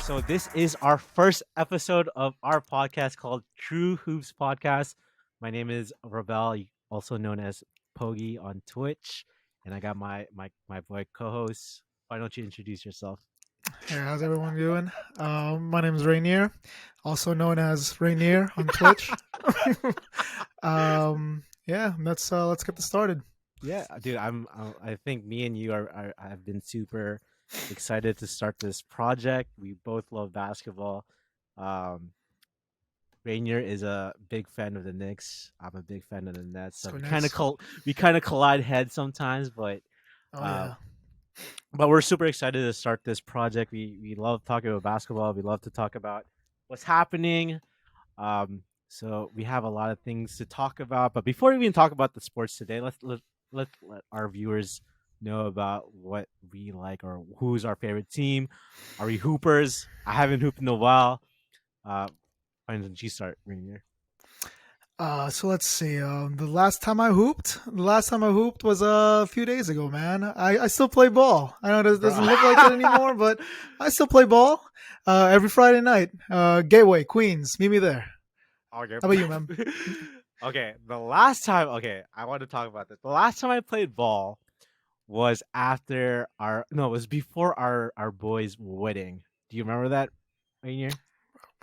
So this is our first episode of our podcast called True Hoops Podcast. My name is Ravel, also known as Pogi on Twitch, and I got my boy co-host. Why don't you introduce yourself? Hey, how's everyone doing? My name is Rainier, also known as Rainier on Twitch. Yeah, let's get this started. Yeah, dude, I think me and you have been super excited to start this project. We both love basketball. Um, Rainier is a big fan of the Knicks. I'm a big fan of the Nets. Let's So go we next. we kind of collide heads sometimes, Oh uh, yeah, but we're super excited to start this project. We love talking about basketball. We love to talk about what's happening. So we have a lot of things to talk about. But before we even talk about the sports today, let our viewers know about what we like or who's our favorite team. Are we hoopers? I haven't hooped in a while. Uh, why don't you start, Rainier? So let's see. The last time I hooped was a few days ago, man. I still play ball. I know it Bro. doesn't look like it anymore, but I still play ball. Every Friday night. Gateway, Queens. Meet me there. Okay. How about you, man? Okay. The last time, okay, I want to talk about this. The last time I played ball was after our no, it was before our boys' wedding. Do you remember that, Rainier?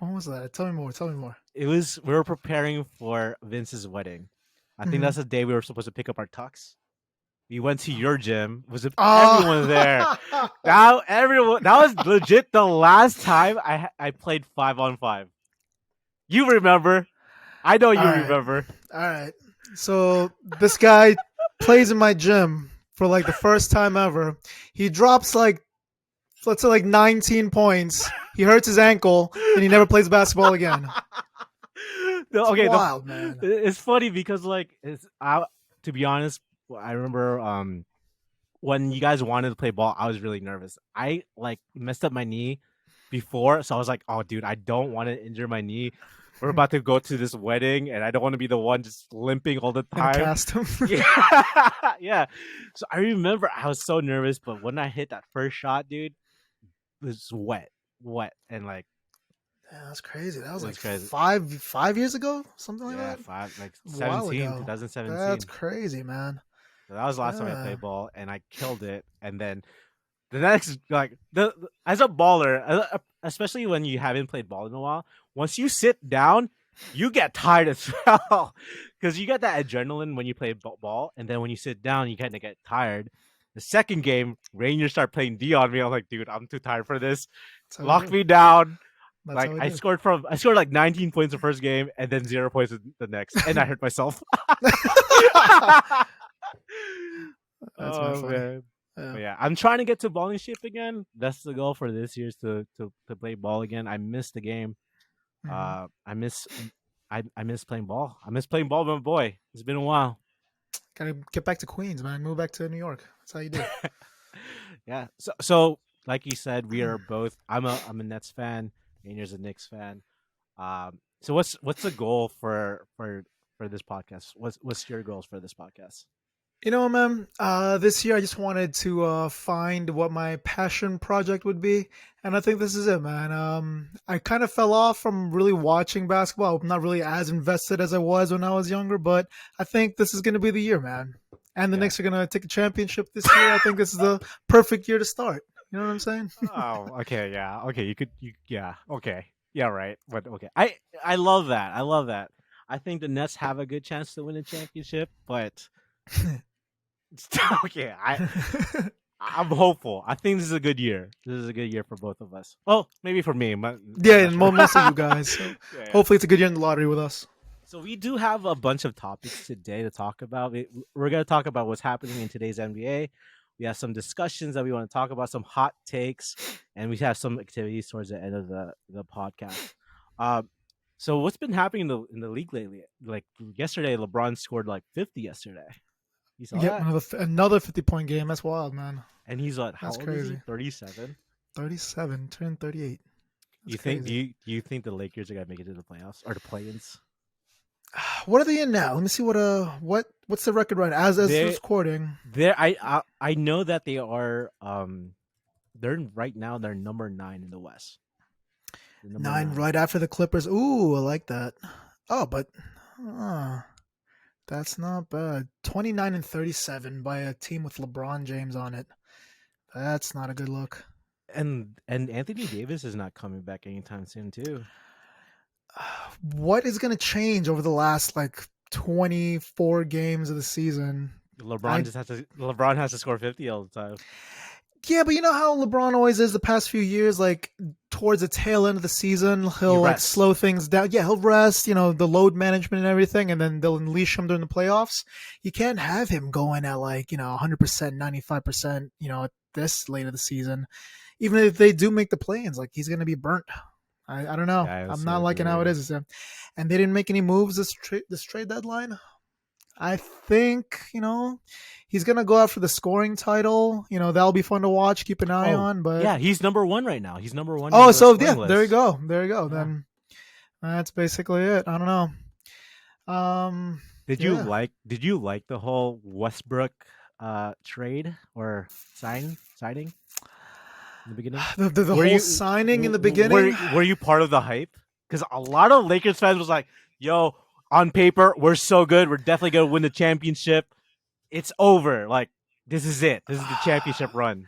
When was that? Tell me more. Tell me more. It was we were preparing for Vince's wedding. I think Mm-hmm. that's the day we were supposed to pick up our tux. We went to your gym. Was everyone there? Oh, Now everyone that was legit the last time I played 5-on-5. You remember? I know all you right. remember. All right. So this guy plays in my gym for like the first time ever. He drops like, let's say, like 19 points. He hurts his ankle and he never plays basketball again. No, It's okay, wild, man. it's funny because to be honest, I remember when you guys wanted to play ball, I was really nervous. I like messed up my knee before, so I was like, "Oh, dude, I don't want to injure my knee. We're about to go to this wedding, and I don't want to be the one just limping all the Gonna time." cast him. Yeah, yeah. So I remember I was so nervous, but when I hit that first shot, dude, it was wet, and like Yeah, that's crazy. That was it like was crazy. 5 years ago, something like Yeah, that. five like A while 17, ago. That's 2017. crazy, man. So that was the last time I Yeah. played ball, and I killed it. And then the next, like as a baller, especially when you haven't played ball in a while, once you sit down, you get tired as well because you get that adrenaline when you play ball, and then when you sit down, you kind of get tired. The second game, Rainier started playing D on me. I'm like, dude, I'm too tired for this. That's how we Lock do. me down. That's Like how we do. I scored like 19 points the first game, and then 0 points the next, and I hurt myself. That's very Oh funny. man. Yeah. But yeah, I'm trying to get to balling shape again. That's the goal for this year is to play ball again. I missed the game. Mhm. I miss I miss playing ball. I miss playing ball with my boy. It's been a while. Gotta get back to Queens, man. Move back to New York. That's how you do. Yeah. So like you said, we are both. I'm a Nets fan. Rainier's a Knicks fan. So what's the goal for this podcast? What's your goals for this podcast? You know, man, this year I just wanted to find what my passion project would be, and I think this is it, man. I kind of fell off from really watching basketball. I'm not really as invested as I was when I was younger, but I think this is going to be the year, man. And the Yeah. Knicks are going to take a championship this year. I think this is the perfect year to start. You know what I'm saying? Oh, okay, yeah, okay. Yeah, okay, yeah, right. But okay, I love that. I love that. I think the Nets have a good chance to win a championship, but okay, I'm hopeful. I think this is a good year. This is a good year for both of us. Well, maybe for me, but I'm Yeah, not and sure. mostly you guys. So Yeah, yeah. hopefully it's a good year in the lottery with us. So we do have a bunch of topics today to talk about. We're going to talk about what's happening in today's NBA. We have some discussions that we want to talk about, some hot takes, and we have some activities towards the end of the podcast. Um, so what's been happening in the league lately? Like yesterday, LeBron scored like 50 yesterday. You saw Yep, that? another 50-point game. That's wild, man. And he's what? How That's old is he? crazy. 37. 37, turned 38. That's You think? crazy. Do you think the Lakers are gonna make it to the playoffs or the play-ins? What are they in now? Let me see what's the record right now? As They this recording. I know that they are they're right now they're number 9 in the West. The number 9 9. right after the Clippers. Ooh, I like that. Oh, but uh, that's not bad. 29 and 37 by a team with LeBron James on it. That's not a good look. And Anthony Davis is not coming back anytime soon too. What is going to change over the last like 24 games of the season? I LeBron has to score 50 all the time. Yeah, but you know how LeBron always is the past few years, like towards the tail end of the season, He he'll like rests. slow things down. Yeah, he'll rest, the load management and everything, and then they'll unleash him during the playoffs. You can't have him going at like, 100%, 95%, at this late of the season. Even if they do make the play-ins, like he's going to be burnt. I don't know. Yeah, I I'm also not liking how it agree. is. And they didn't make any moves this trade deadline. I think, he's going to go after the scoring title. That'll be fun to watch, keep an eye Oh, on. But, yeah, he's number 1 right now. He's number 1 in oh, the so yeah, scoring there you list. go. There you go. Yeah. Then that's basically it. I don't know. Yeah. Did you like the whole Westbrook trade or signing in the beginning? The Were whole you signing in the beginning. were you part of the hype? Because a lot of Lakers fans was like, "Yo, on paper, we're so good. We're definitely gonna win the championship. It's over. Like this is it. This is the championship run."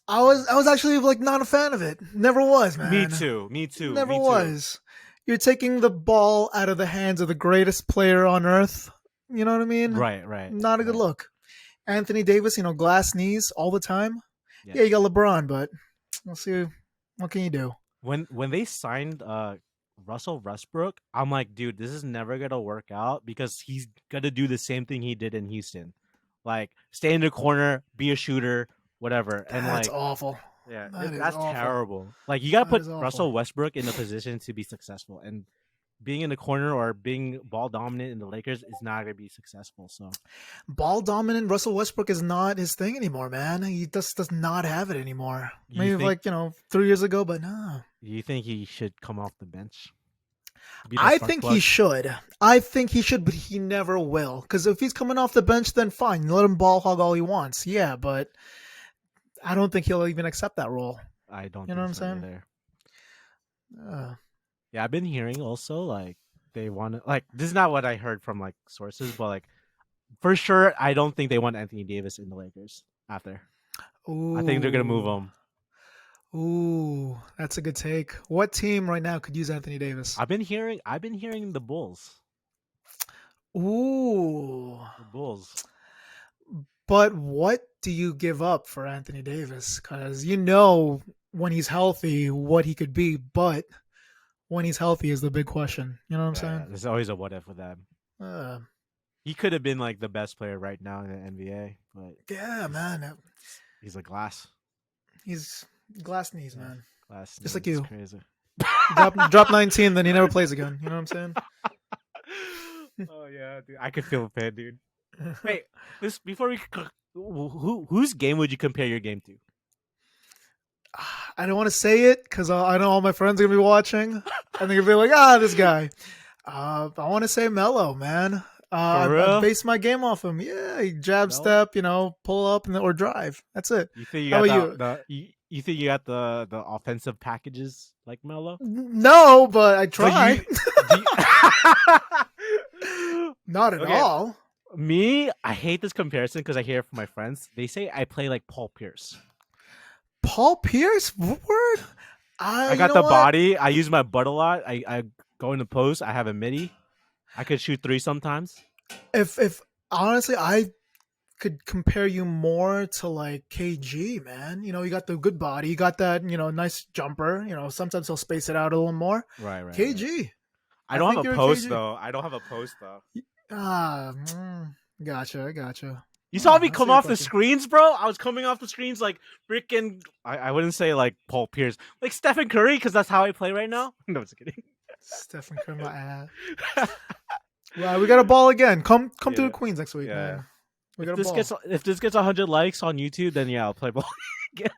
I was actually like not a fan of it. Never was, Me man. too. Me too. Never Me too. was. You're taking the ball out of the hands of the greatest player on earth. You know what I mean? Right. Right. Not a good Right. look. Anthony Davis, glass knees all the time. Yeah. Yeah, you got LeBron, but we'll see. What can you do? When they signed Russell Westbrook, I'm like, dude, this is never gonna work out because he's gonna do the same thing he did in Houston, like stay in the corner, be a shooter, whatever, and That's like, awful. yeah, That is that's awful. terrible. Like, you gotta That put is awful. Russell Westbrook in a position to be successful, and being in the corner or being ball dominant in the Lakers is not gonna be successful. So, Ball dominant Russell Westbrook is not his thing anymore, man. He just does not have it anymore. you Maybe think like, 3 years ago, but no. you think he should come off the bench to be that I spark think he plug? should. I think he should, but he never will. Because if he's coming off the bench, then fine. Let him ball hog all he wants. Yeah, but I don't think he'll even accept that role. I don't You know what think I'm so saying? either. Uh, Yeah, I've been hearing also like they want to like this is not what I heard from like sources, but like for sure I don't think they want Anthony Davis in the Lakers after. I think they're gonna move ooh. him. Ooh. That's a good take. What team right now could use Anthony Davis? I've been hearing the Bulls. Ooh. The Bulls. But what do you give up for Anthony Davis? Because when he's healthy what he could be, but when he's healthy is the big question. You know what I'm Yeah, yeah. saying? There's always a what if with them. Uh, He could have been like the best player right now in the NBA, but yeah, he's man. he's a glass. He's glass knees, Yeah. man. Glass Just like knees. It's you. crazy. Drop 19, then he never plays again. You know what I'm saying? Oh yeah, dude. I could feel bad, dude. Wait, this before whose game would you compare your game to? I don't want to say it because I know all my friends are gonna be watching, and they're gonna be like, this guy. I want to say Mello, man. For I real? base my game off him. Yeah, he jab No? step, pull up or drive. That's it. You think you How got about you? you think you got the offensive packages like Melo? No, but I But try. do you Not at Okay, all. me, I hate this comparison because I hear it from my friends. They say I play like Paul Pierce. Paul Pierce, word. I You got know the what? body. I use my butt a lot. I go into post. I have a midi. I could shoot three sometimes. If honestly, I could compare you more to like KG, man. You got the good body. You got that, nice jumper. Sometimes he'll space it out a little more. Right, right, right. KG. I I don't have think a you're a post KG. though. I don't have a post though. Ah, gotcha. I gotcha. You saw me I see come your off the question. screens, bro. I was coming off the screens like freaking. I wouldn't say like Paul Pierce, like Stephen Curry, because that's how I play right now. No, just kidding. Stephen Curry, my ass. Well, we got a ball again. Come to the Yeah, Queens next week, yeah. man. We got a ball. If this gets 100 likes on YouTube, then yeah, I'll play ball again.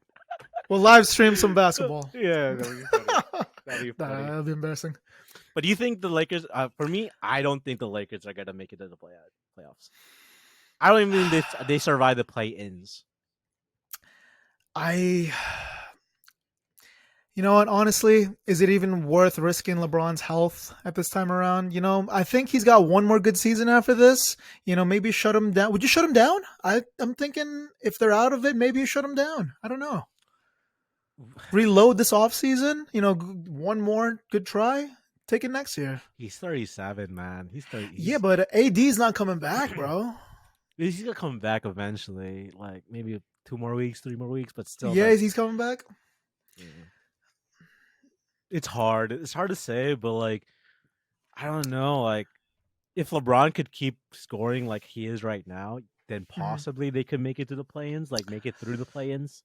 We'll live stream some basketball. Yeah, that'd be funny. That'd be funny. That'll be embarrassing. But do you think the Lakers? For me, I don't think the Lakers are gonna make it to the playoffs. I don't even think they survive the play-ins. I You know what? Honestly, is it even worth risking LeBron's health at this time around? I think he's got one more good season after this. Maybe shut him down. Would you shut him down? I'm thinking if they're out of it, maybe you shut him down. I don't know. Reload this off season. One more good try. Take it next year. He's 37, man. He's 30. Yeah, but AD's not coming back, bro. He's gonna come back eventually. Like maybe 2 more weeks, 3 more weeks, but still, Yeah, like, he's coming back. yeah. It's hard. It's hard to say, but like, I don't know. Like, if LeBron could keep scoring like he is right now, then Mhm. possibly they could make it to the play-ins, like make it through the play-ins.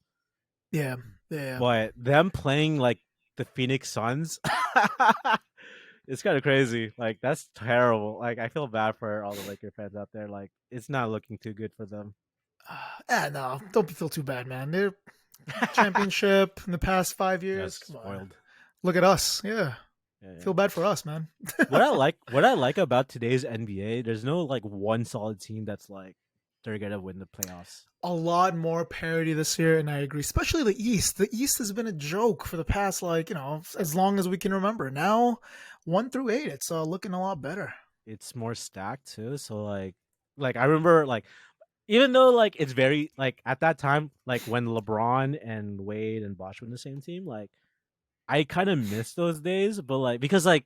Yeah, yeah. But them playing like the Phoenix Suns, it's kind of crazy. Like that's terrible. Like I feel bad for all the Laker fans out there. Like it's not looking too good for them. No, don't feel too bad, man. They're championship in the past 5 years. Yes, Come on, spoiled. look at us. Yeah, Yeah, yeah. feel bad for us, man. What I like about today's NBA, there's no like one solid team that's like they're gonna win the playoffs. A lot more parity this year, and I agree. Especially the East. The East has been a joke for the past, as long as we can remember. Now, 1 through 8, it's looking a lot better. It's more stacked too. So like I remember like even though like it's very like at that time like when LeBron and Wade and Bosh were in the same team, like I kind of miss those days. But like because like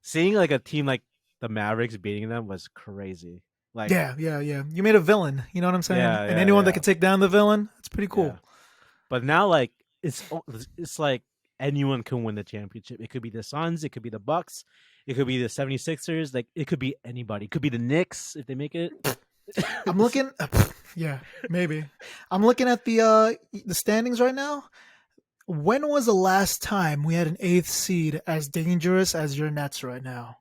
seeing like a team like the Mavericks beating them was crazy. Like Yeah, yeah, yeah. You made a villain. You know what I'm saying? yeah, And yeah, anyone that yeah, can take down the villain, it's pretty yeah. cool. But now like it's like anyone can win the championship. It could be the Suns, it could be the Bucks, it could be the 76ers, like it could be anybody. It could be the Knicks if they make it. I'm looking. Yeah, maybe. I'm looking at the standings right now. When was the last time we had an eighth seed as dangerous as your Nets right now?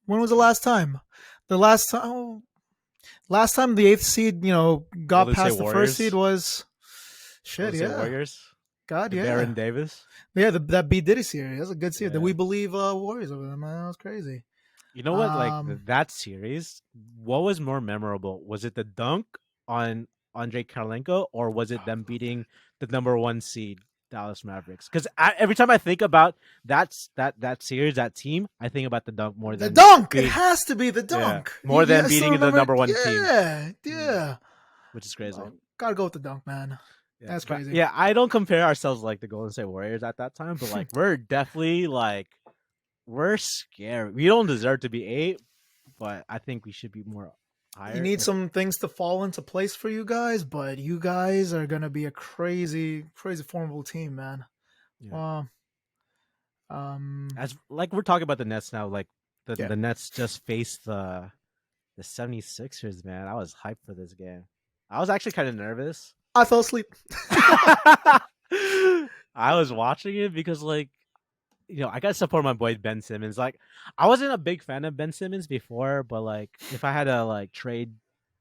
When was the last time? The last time the eighth seed, got Golden State past the first seed Warriors. was shit. Golden State Yeah, Warriors. God, The yeah, Baron Davis. yeah. That B Diddy series, that's a good series. That Yeah. we believe Warriors over them. Man, that was crazy. You know what? Like Um, that series, what was more memorable? Was it the dunk on Andre Karolinko, or was it them beating the number one seed Dallas Mavericks? Because every time I think about that series, that team, I think about the dunk more the than dunk. It being has to be the yeah dunk. more Yeah, than I still beating the remember. number one team, Yeah, mm, yeah. which is crazy. Gotta go with the dunk, man. Yeah, That's but crazy. yeah, I don't compare ourselves like the Golden State Warriors at that time, but like we're definitely like we're scary. We don't deserve to be eight, but I think we should be more You higher. need If some things to fall into place for you guys, but you guys are gonna be a crazy, crazy formidable team, man. yeah, Well, um, as like we're talking about the Nets now, like the yeah. the Nets just faced the 76ers, man. I was hyped for this game. I was actually kind of nervous. I fell asleep. I was watching it because like I gotta support my boy Ben Simmons. Like, I wasn't a big fan of Ben Simmons before, but like, if I had to like trade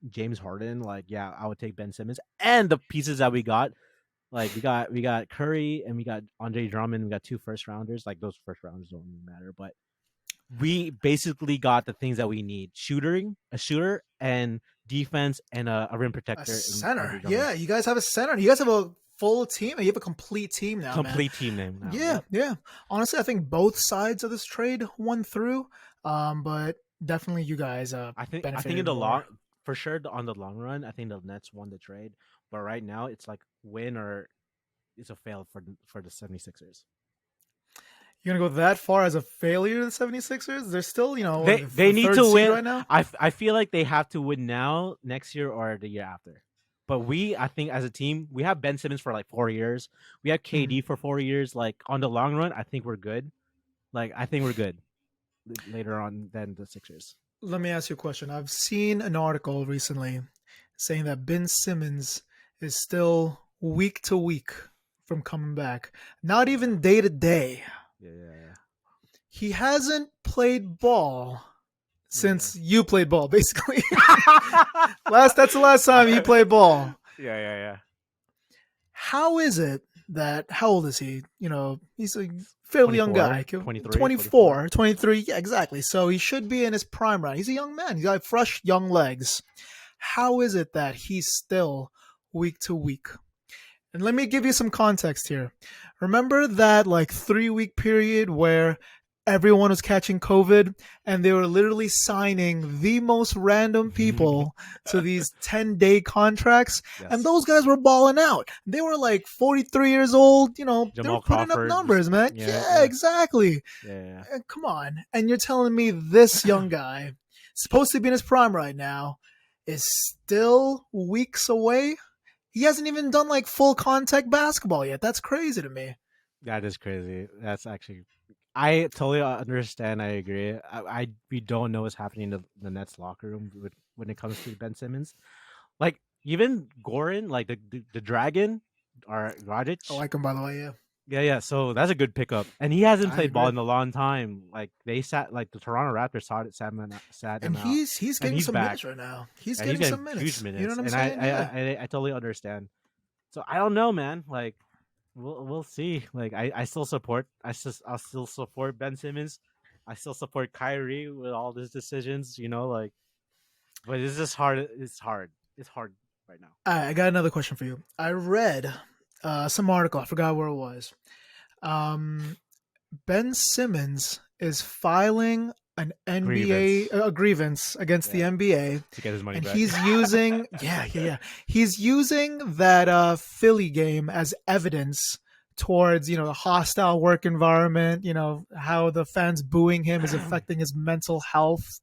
James Harden, like, yeah, I would take Ben Simmons and the pieces that we got. Like, we got Curry and we got Andre Drummond. We got two first rounders. Like, those first rounders don't even matter, but we basically got the things that we need: a shooter, and defense, and a rim A protector in center. Andre Drummond. Yeah, you guys have a center. You guys have a full team, and you have a complete team now, man. Complete team name now. Yeah, Yep. yeah. Honestly, I think both sides of this trade won through, but definitely you guys I think in benefited the long more. for sure on the long run, I think the Nets won the trade. But right now it's like win or it's a fail for the 76ers. You're gonna go that far as a failure to the 76ers? They're still, They the they need third to seed win. right now. I feel like they have to win now, next year, or the year after. But I think as a team, we have Ben Simmons for like 4 years. We have Mhm. KD for 4 years. Like on the long run, I think we're good. Like I think we're good later on than the Sixers. Let me ask you a question. I've seen an article recently saying that Ben Simmons is still week to week from coming back. Not even day to day. Yeah, yeah, He hasn't played ball yeah. since you played ball, basically. Yeah. That's the last time he played ball. Yeah, yeah, How is it that how old is he? He's a fairly young 24, guy. 23, 24. 24, 23. Yeah, exactly. So he should be in his prime right. He's a young man. He's got fresh young legs. How is it that he's still week to week? And let me give you some context here. Remember that like 3 week period where everyone was catching COVID and they were literally signing the most random people to these 10-day contracts? And Yes. those guys were balling out. They were like 43 years old. They were Jamal putting up Crawford. numbers, man. Yeah, Yeah, yeah, exactly. yeah, Come on. And you're telling me this young guy, supposed to be in his prime right now, is still weeks away? He hasn't even done like full contact basketball yet. That's crazy to me. that is crazy. That's actually, I totally understand. I agree. We don't know what's happening in the Nets locker room when it comes to Ben Simmons. Like even Goran, like the Dragon, or I Radic. like him, by the way. Yeah, Yeah, yeah. So that's a good pickup, and he hasn't I played ball agree. in a long time. Like the Toronto Raptors sat And him out, he's and getting he's some back, minutes right now. He's and he's getting getting some huge minutes. You know minutes, what I'm and saying? Yeah. I totally understand. So I don't know, man. Like we'll see. Like I'll still support Ben Simmons. I still support Kyrie with all his decisions. Like, but it's just hard. It's hard. It's hard right now. All right, I got another question for you. I read some article. I forgot where it was. Um, Ben Simmons is filing an NBA Grievance. a grievance against the Yeah, NBA, to get his money and back. he's using yeah. He's using that Philly game as evidence towards the hostile work environment. How the fans booing him is affecting his mental health.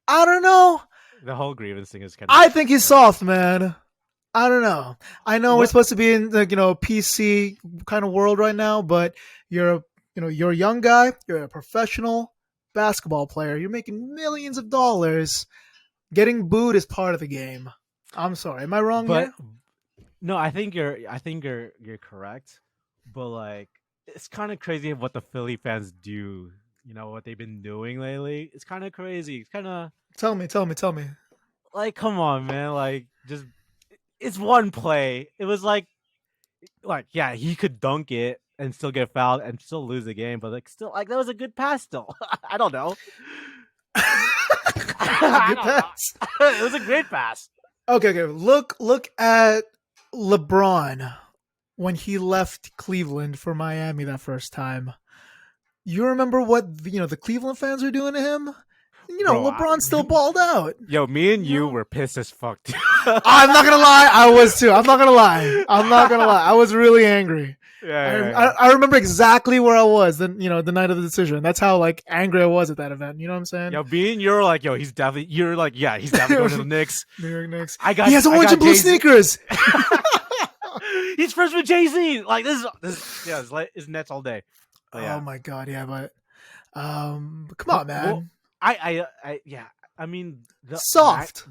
I don't know. The whole grievance thing is kind of I think he's funny. soft, man. I don't know. I know we're What? supposed to be in the PC kind of world right now, but you're a young guy. You're a professional basketball player. You're making millions of dollars. Getting booed is part of the game. I'm sorry. Am I wrong But here? no, I think you're correct. But like, it's kind of crazy what the Philly fans do. What they've been doing lately. It's kind of crazy. It's kind of Tell me. Tell me. Tell me. like, come on, man. Like, just it's one play. It was like yeah, he could dunk it and still get fouled and still lose the game. But like, still, like that was a good pass. Still, I don't know. I Good don't pass. know. It was a great pass. Okay. Okay. Look at LeBron when he left Cleveland for Miami that first time. You remember what the Cleveland fans are doing to him? Bro. LeBron still balled out. Yo, me and You you know, were pissed as fuck. I'm not gonna lie, I was too. I'm not gonna lie. I'm not gonna lie. I was really angry. Yeah, I, yeah, I yeah. I remember exactly where I was the night of the decision. That's how like angry I was at that event. You know what I'm saying? Yo, being you're like, yo, he's definitely. You're like, yeah, he's definitely going to the Knicks. New York Knicks. I He got, has I orange got and blue Jay Z. sneakers. He's first with Jay Z. Like this. Yeah, it's Nets all day. But Oh yeah, my god, yeah, but come on, well, man. yeah. I mean, Soft.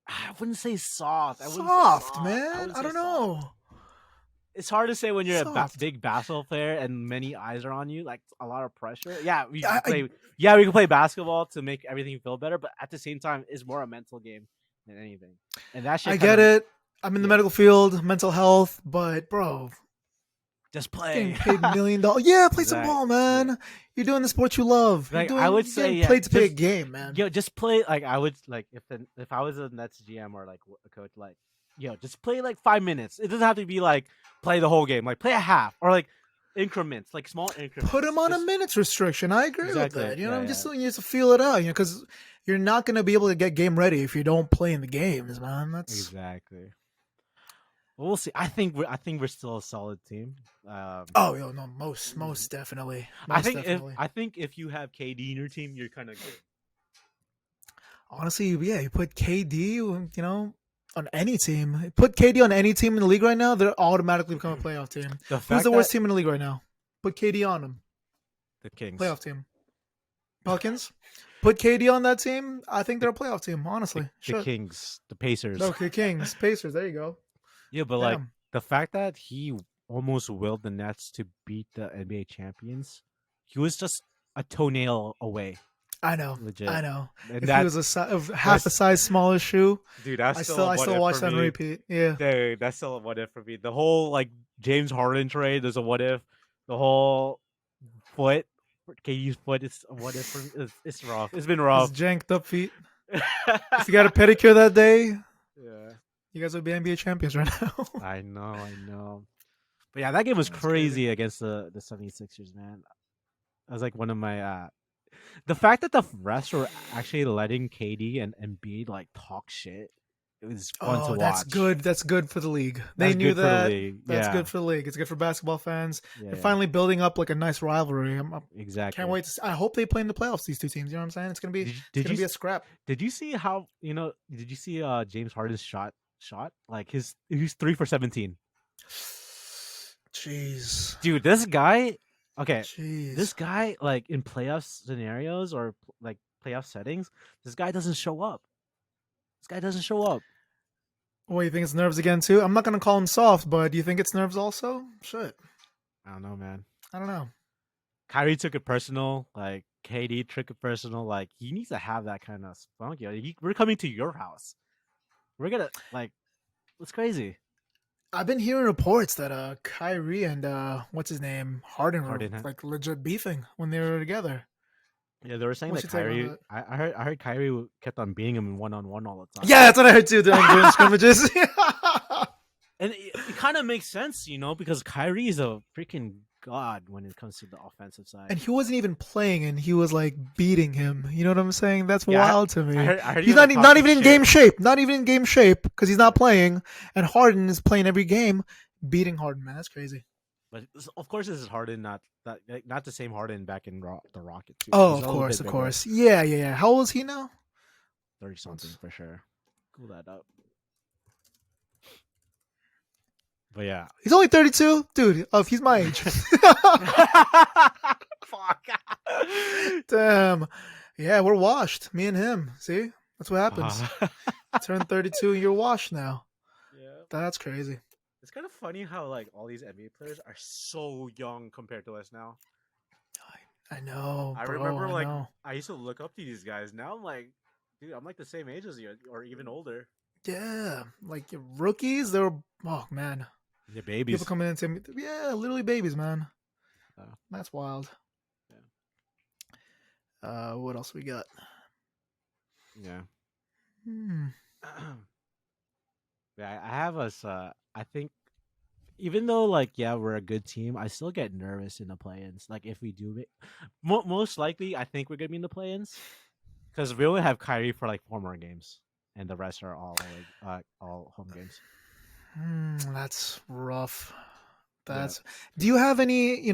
I wouldn't say soft. I wouldn't say Soft, soft. I man. wouldn't I say don't soft. know. It's hard to say when you're a Soft. big basketball player and many eyes are on you, like a lot of pressure. Yeah, we I, can I play. Yeah, we can play basketball to make everything feel better, but at the same time, it's more a mental game than anything. And that I shit kind get of, it. I'm in the yeah, medical field, mental health, but bro, just getting play. paid $1 million. Yeah, play some Exactly. ball, man. You're doing the sport you love. Like I would You're say, getting yeah, paid to play a game, man. just play. Like I would like if I was a Nets GM or like a coach, like just play like 5 minutes. It doesn't have to be like play the whole game. Like play a half or like increments, like small Put increments. him on a Just minutes restriction. I agree with exactly. that. Yeah, Just yeah, so you just to feel it out, because you're not gonna be able to get game ready if you don't play in the games, man. That's exactly. Well, we'll see. I think we're still a solid team. oh, yo, no, most definitely, most definitely. I think if you have KD in your team, you're kind of good. Honestly, yeah, you put KD, on any team. Put KD on any team in the league right now, they're automatically become a playoff team. The Who's fact the that worst team in the league right now? Put KD on them. the Kings, Playoff team. Pelicans. Put KD on that team. I think they're a playoff team. Honestly, the shit. Kings, the Pacers. Okay, Kings, Pacers. There you go. Yeah, but like Damn. the fact that he almost willed the Nets to beat the NBA champions, he was just a toenail away. I know. Legit. I know. And If he was half a that's size smaller shoe, dude, that's I still a what still if watch for that on me. repeat. Yeah. Dude, that's still a what if for me. The whole like James Harden trade is a what if. The whole foot, KU's foot is a what if for me. It's rough. It's been His rough. janked up feet. If you got a pedicure that day, Yeah. You guys would be NBA champions right now. I know, I know. But yeah, that game was That's crazy. crazy against the 76ers, man. That was like one of my the fact that the refs were actually letting KD and Embiid like talk shit. It was fun to Oh, that's watch. good. That's good for the league. They That's knew good for the that. league. That's Yeah. good for the league. It's good for basketball fans. Yeah, They're yeah. finally building up like a nice rivalry. I can't Exactly. wait I hope they play in the playoffs. These two teams. You know what I'm saying? Did you, It's did gonna you be a scrap. did you see how did you see James Harden's shot? Like he's 3 for 17. Jeez. Dude, this guy, okay, this Jeez. guy like in playoff scenarios or like playoff settings, this guy doesn't show up. This guy doesn't show up. What, you think it's nerves again too? I'm not gonna call him soft, but do you think it's nerves also? Shit. I don't know, man. I don't know. Kyrie took it personal. Like KD took it personal. Like he needs to have that kind of spunk. Yo, we're coming to your house. We're gonna like, it's crazy. I've been hearing reports that Kyrie and what's his name Harden were Harden. like legit beefing when they were together. Yeah, they were saying What's that your take on Kyrie. that? I heard Kyrie kept on beating him one on one all the time. Yeah, that's what I heard too during scrimmages. And it kind of makes sense, because Kyrie is a freaking god when it comes to the offensive side. And he wasn't even playing, and he was like beating him. You know what I'm saying? That's Yeah, wild to me. I heard he He's was, like, not even in talking game shit. shape. Not even in game shape because he's not playing. And Harden is playing every game, beating Harden. Man, that's crazy. But of course, this is Harden, not the same Harden back in the Rocket too. Oh, He's of a little course, bit of bigger, course. Yeah. How old is he now? 30 something for sure. Cool that up. But yeah, He's only 32, dude. Oh, he's my age. fuck. Damn. Yeah, we're washed. Me and him. See, that's what happens. Turn 32, and you're washed now. Yeah, That's crazy. it's kind of funny how like all these NBA players are so young compared to us now. I know, I bro. remember I like know. I used to look up to these guys. Now I'm like, dude, I'm like the same age as you, or even older. Yeah, like rookies. They were. Oh man, The people babies. coming into me. Yeah, literally babies, man. Oh, That's wild. What else we got? yeah. Hmm. Yeah, I have us. I think even though like we're a good team, I still get nervous in the play-ins. Like if we do it, most likely I think we're gonna be in the play-ins because we only have Kyrie for like 4 more games, and the rest are all home games. That's rough. Yeah, Do you have any,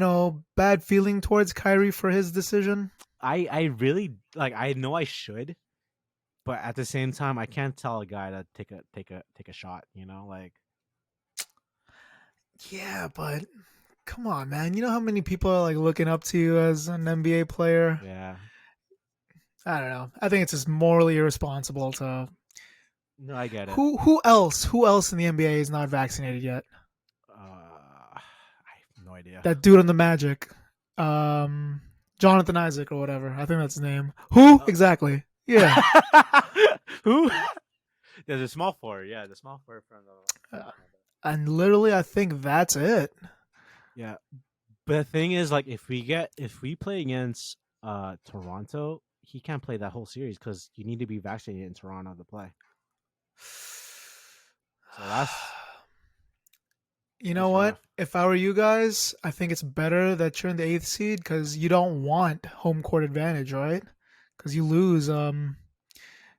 bad feeling towards Kyrie for his decision? I really like. I know I should, but at the same time, I can't tell a guy to take a shot. Like Yeah, but come on, man. You know how many people are like looking up to you as an NBA player? yeah. I don't know. I think it's just morally irresponsible to No, I get it. who else in the NBA is not vaccinated yet? I have no idea. That dude on the Magic. Jonathan Isaac or whatever. I think that's his name. Who? Oh. Exactly. Yeah. Who? There's a small forward. Yeah, the small forward from the. And literally I think that's it. Yeah, but the thing is, like, if we play against Toronto, he can't play that whole series because you need to be vaccinated in Toronto to play. So that's You know that's what? rough. If I were you guys, I think it's better that you're in the 8th seed because you don't want home court advantage, right? Because you lose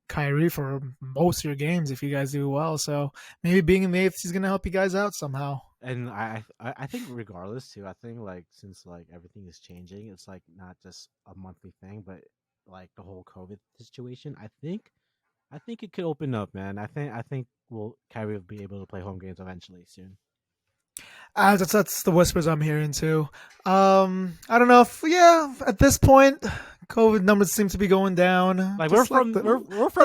Kyrie for most of your games if you guys do well. So maybe being in the 8th seed is going to help you guys out somehow. And I think regardless too, I think like since like everything is changing, it's like not just a monthly thing, but like the whole COVID situation. I think it could open up, man. I think Kyrie will be able to play home games eventually soon. That's the whispers I'm hearing too. I don't know if at this point, COVID numbers seem to be going down. Like Just we're from let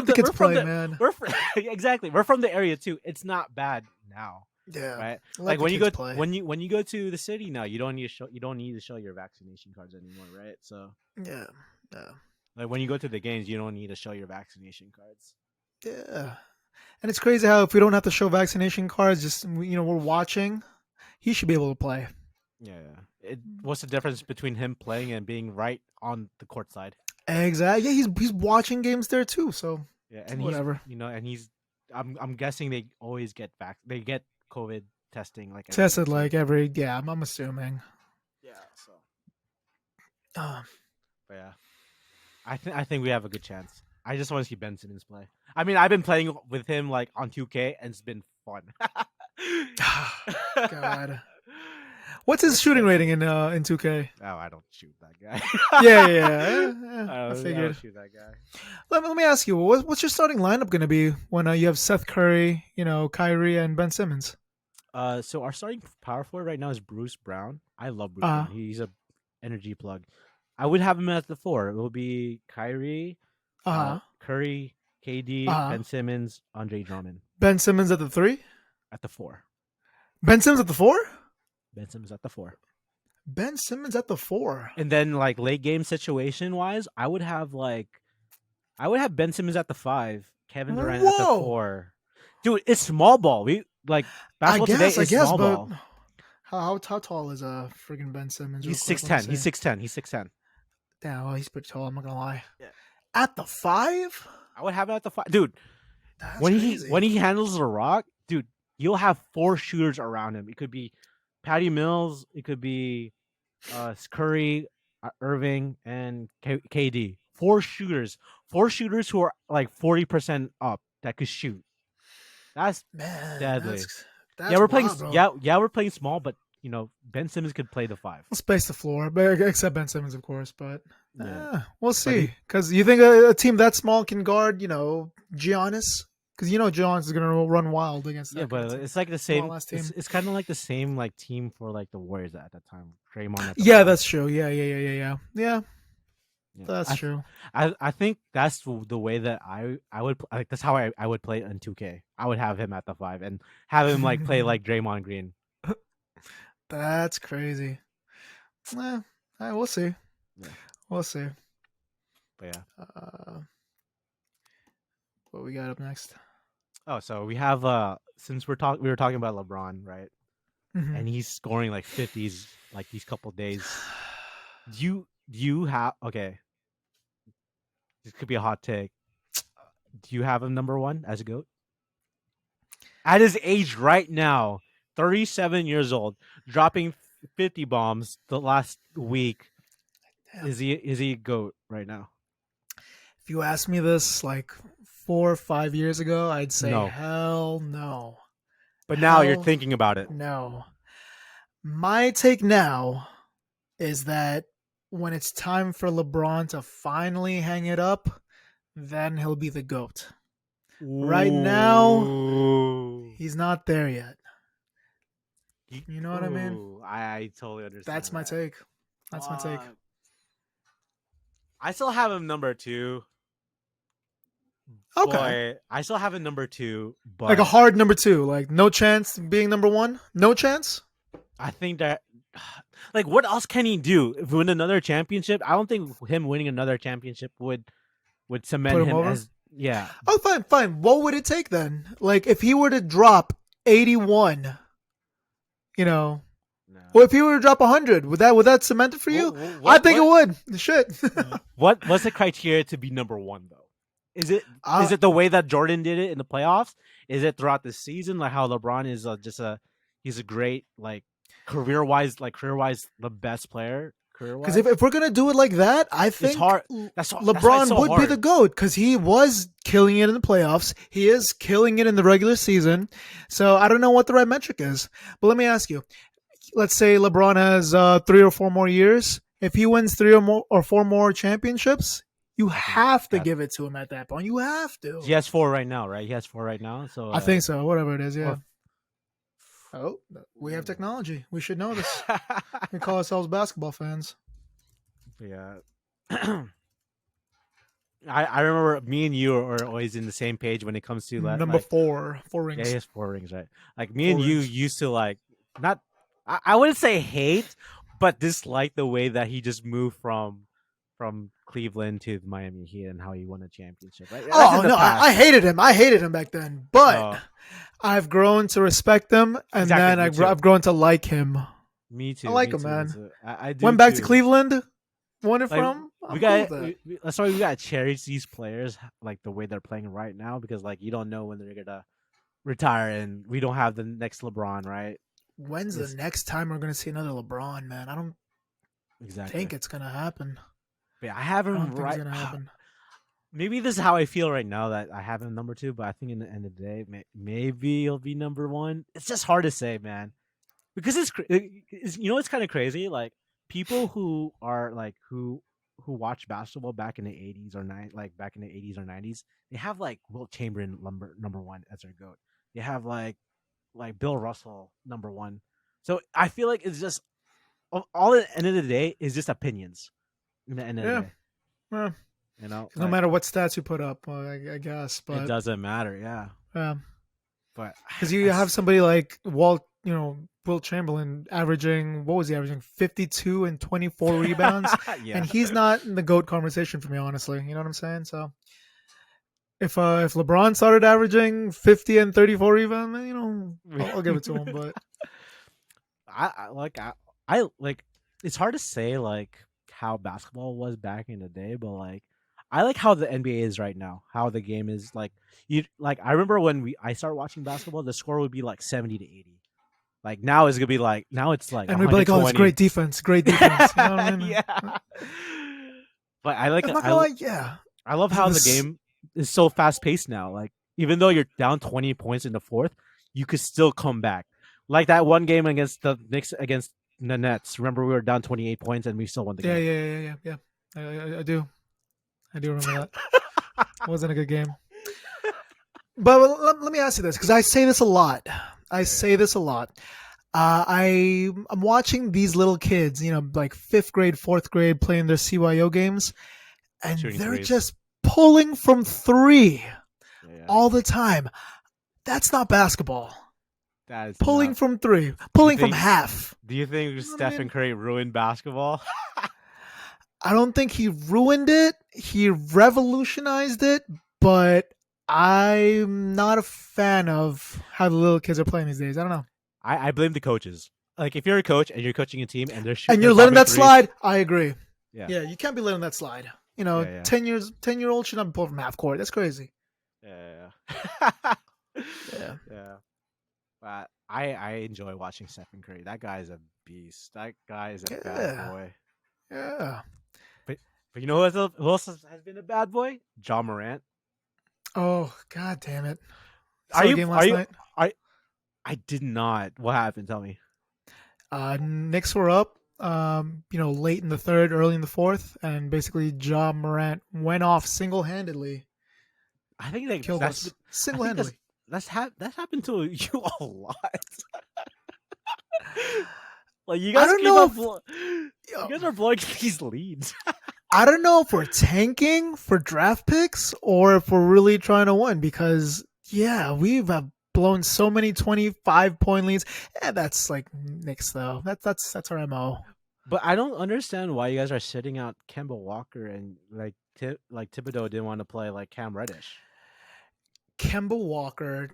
the kids we're from play, the man. we're from, exactly we're from the area too. It's not bad now, Yeah, right? let Like the when you kids go play. when you go to the city now, you don't need to show your vaccination cards anymore, right? So Yeah. like when you go to the games, you don't need to show your vaccination cards. Yeah. And it's crazy how if we don't have to show vaccination cards, just we're watching, he should be able to play. Yeah. What's the difference between him playing and being right on the court side? Exactly. Yeah, he's watching games there too. So Yeah, and whatever. he's I'm guessing they always get back. They get COVID testing like every Tested week. So like every yeah. I'm assuming. yeah. So Uh, but yeah, I think we have a good chance. I just want to see Ben Simmons play. I mean, I've been playing with him like on 2K, and it's been fun. God, what's his What's shooting Ben rating Simmons? in 2K? Oh, I don't shoot that guy. Yeah, yeah, yeah. I I don't figured. shoot that guy. Let me ask you, what's your starting lineup going to be when you have Seth Curry, Kyrie, and Ben Simmons? So our starting power forward right now is Bruce Brown. I love Bruce Uh, Brown. He's a energy plug. I would have him at the four. It will be Kyrie, uh, Curry, KD, uh. Ben Simmons, Andre Drummond Ben Simmons at the 3. at the four. Ben Simmons at the 4. Ben Simmons at the four. Ben Simmons at the 4. And then like late game situation wise, I would have Ben Simmons at the 5, Kevin Durant at the Whoa! 4. Dude, it's small ball. We like I basketball today guess, is small but ball. how tall is friggin' Ben Simmons? Real He's quick, let me 6'10. He's see. 6'10. He's 6'10. Damn, well, he's pretty tall. I'm not gonna lie. Yeah. At the 5, I would have it at the 5. Dude, that's when crazy. he handles the rock, dude, you'll have 4 shooters around him. It could be Patty Mills, it could be Curry, Irving, and KD. 4 shooters who are like 40% up that could shoot. That's Man, deadly. that's Yeah, we're playing. wild, bro. Yeah, we're playing small, but Ben Simmons could play the 5. We'll space the floor, but except Ben Simmons, of course. But Yeah, we'll but see. Because you think a team that small can guard, Giannis? Because Giannis is gonna run wild against that. yeah, kind but of it's like the small same. ass team. It's kind of like the same like team for like the Warriors at that time. Draymond at the Yeah, 5. that's true. Yeah. Yeah, Yeah. that's true. I think that's the way that I would like. That's how I would play in 2K. I would have him at the 5 and have him like play like Draymond Green. That's crazy. All right, we'll see. Yeah, We'll see. but yeah. What we got up next? Oh, so we have since we were talking about LeBron, right? Mhm. And he's scoring like 50s like these couple days. Do you have okay? This could be a hot take. Do you have him number 1 as a GOAT? At his age right now, 37 years old, dropping 50 bombs the last week. Damn. Is he a GOAT right now? If you asked me this like 4 or 5 years ago, I'd say No. hell no. But now you're Hell thinking about it. No. My take now is that when it's time for LeBron to finally hang it up, then he'll be the GOAT. Right now, Ooh. he's not there yet. You know what I mean? Ooh, I totally understand. That's my that. take. That's my take. I still have him number 2. Okay. Boy, I still have him number 2, but Like a hard number 2. Like no chance being number 1? No chance? I think that like what else can he do? If win another championship, I don't think him winning another championship would cement Put him him over? as yeah. Oh, fine. What would it take then? Like if he were to drop 81, No. Well, if he were to drop 100, would that cement it for you? I think it would. Shit. What's the criteria to be number 1 though? Is it the way that Jordan did it in the playoffs? Is it throughout the season, like how LeBron is he's a great like career wise the best player career wise? Because if we're gonna do it like that, I think it's hard. That's why LeBron it's so would hard. be the GOAT because he was killing it in the playoffs. He is killing it in the regular season. So I don't know what the right metric is. But let me ask you. Let's say LeBron has 3 or 4 more years. If he wins 3 or 4 more championships, you have to give it to him at that point. You have to. He has 4 right now, right? He has 4 right now. So I think so. Whatever it is, yeah. Or- We have technology. We should know this. We call ourselves basketball fans. Yeah. I remember me and you are always in the same page when it comes to that. Number 4 rings. Yeah, he has 4 rings, right? Like me and 4 you rings. used to like not. I wouldn't say hate, but dislike the way that he just moved from Cleveland to Miami Heat and how he won a championship. Right? Oh no, I hated him. I hated him back then. But Oh. I've grown to respect him, and Exactly, then me too. I've grown to like him. Me too. I like me him, too, man. me too. I do Went back too. to Cleveland. Won it Like, from. I'm cool with that. that's why we got to cherish these players like the way they're playing right now because like you don't know when they're gonna retire and we don't have the next LeBron, right? When's the It's next time we're gonna see another LeBron, man? I don't exactly. think it's gonna happen. But I have I him don't think it's right. gonna happen. Maybe this is how I feel right now that I have him number two, but I think in the end of the day, maybe he'll be number one. It's just hard to say, man, because you know it's kind of crazy. Like people who are like who watch basketball back in the '80s or like back in the '80s or '90s, they have like Wilt Chamberlain number one as their goat. They have like Bill Russell number one. So I feel like it's just all at the end of the day is just opinions. In the end of the Yeah, day, yeah. you know, No like matter what stats you put up, I guess, it but doesn't matter. Yeah, yeah, but because you have somebody like Wilt Chamberlain averaging, what was he averaging, 52 and 24 rebounds, and yeah. he's not in the GOAT conversation for me, honestly. You know what I'm saying? So if LeBron started averaging 50 and 34 rebounds, I'll give it to him. But I like it's hard to say like how basketball was back in the day, but like I like how the NBA is right now. How the game is like you like I remember when I started watching basketball, the score would be like 70 to 80. Like now it's gonna be like now it's like and we'd be like, oh, it's great 120. defense, great defense. You know what I mean? Yeah. But I like I'm not gonna lie, yeah. I love how the This, game is so fast paced now. Like even though you're down 20 points in the fourth, you could still come back. Like that one game against the Knicks against the Nets. Remember we were down 28 points and we still won the yeah, game. yeah, yeah, yeah, yeah. I do. I do remember that. It wasn't a good game. But let me ask you this, because I say this a lot. I say this a lot. I'm watching these little kids, like fifth grade, fourth grade, playing their CYO games, and Shooting they're threes. just pulling from three Yeah. all the time. That's not basketball. That is Pulling not. from three, pulling from half. Do you think You know what I Stephen mean? Curry ruined basketball? I don't think he ruined it. He revolutionized it, but I'm not a fan of how the little kids are playing these days. I don't know. I blame the coaches. Like if you're a coach and you're coaching a team and they're shooting And they're you're letting bombing that threes, slide. I agree. yeah, Yeah, you can't be letting that slide. yeah, 10-year-old should not be pulling from half court. That's crazy. yeah, yeah. Yeah. Yeah. But I enjoy watching Stephen Curry. That guy is a beast. That guy is a bad Yeah. boy. Yeah. But you know who else has been a bad boy? John Morant. Oh, god damn it. Are Saw the you? game Are last you? night. I did not. What happened? Tell me. Knicks were up, late in the third, early in the fourth, and basically Ja Morant went off single-handedly, I think like killed that's. us I think single-handedly. that's happened to you a lot. Like you I guys don't keep know on. if You guys are blowing these leads. I don't know if we're tanking for draft picks or if we're really trying to win because we've blown so many 25-point leads. And that's like Knicks though. That's our MO. But I don't understand why you guys are sitting out Kemba Walker and like Thibodeau didn't want to play like Cam Reddish. Kemba Walker,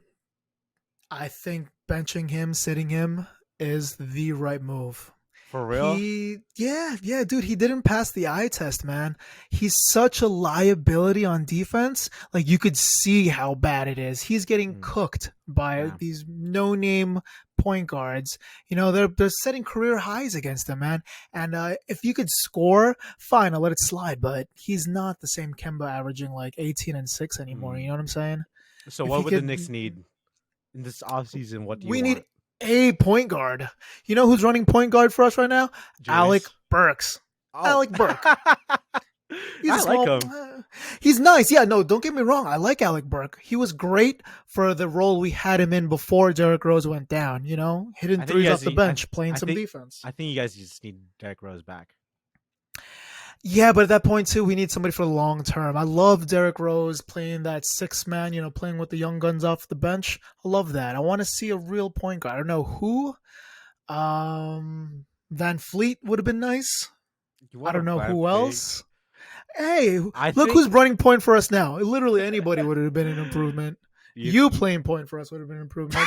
I think benching him, sitting him is the right move. For real? Dude, he didn't pass the eye test, man. He's such a liability on defense. Like you could see how bad it is. He's getting cooked by Yeah. these no-name point guards. They're setting career highs against him, man. And if you could score, fine, I'll let it slide. But he's not the same Kemba averaging like 18 and 6 anymore. You know what I'm saying? So If what he would the could, Knicks need in this offseason? What do you we need want? a point guard. You know who's running point guard for us right now? Alec Julius? Burks. Oh. Alec Burke. He's I a like small. him. He's nice. Yeah, no, don't get me wrong. I like Alec Burke. He was great for the role we had him in before Derrick Rose went down. Hitting I think threes you off guys the need, bench, playing I some think defense. I think you guys just need Derrick Rose back. Yeah, but at that point too, we need somebody for the long term. I love Derrick Rose playing that 6-man, playing with the young guns off the bench. I love that. I want to see a real point guard. I don't know who. Van Fleet would have been nice. I don't know who else. Hey, look who's running point for us now. Literally anybody would have been an improvement. You playing point for us would have been an improvement.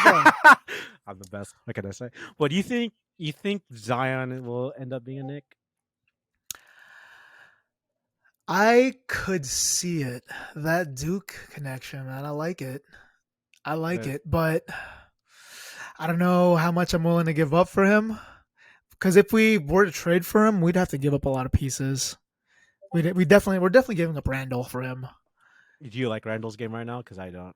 I'm the best. What can I say? What do you think? You think Zion will end up being a Knick? I could see it. That Duke connection, man. I like it. I like But it, but I don't know how much I'm willing to give up for him. Because if we were to trade for him, we'd have to give up a lot of pieces. We're definitely giving up Randall for him. do you like Randall's game right now? Because I don't.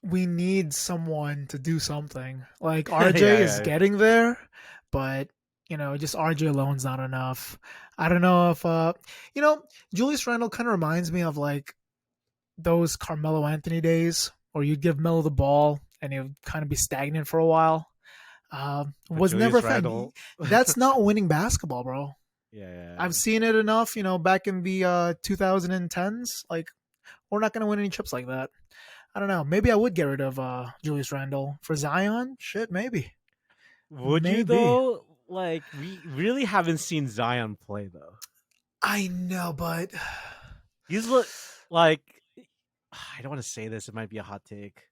We need someone to do something. Like yeah, RJ is yeah. getting there, but just RJ alone's not enough. I don't know if Julius Randle kind of reminds me of like those Carmelo Anthony days, where you'd give Melo the ball and he'd kind of be stagnant for a while. But Was never a Julius fan. Randle. That's not winning basketball, bro. Yeah, I've yeah. seen it enough, back in the 2010s. Like, we're not going to win any chips like that. I don't know. Maybe I would get rid of Julius Randle for Zion. Shit, maybe. Would you Maybe. though? Like, we really haven't seen Zion play though. I know, but He's like, I don't want to say this. It might be a hot take.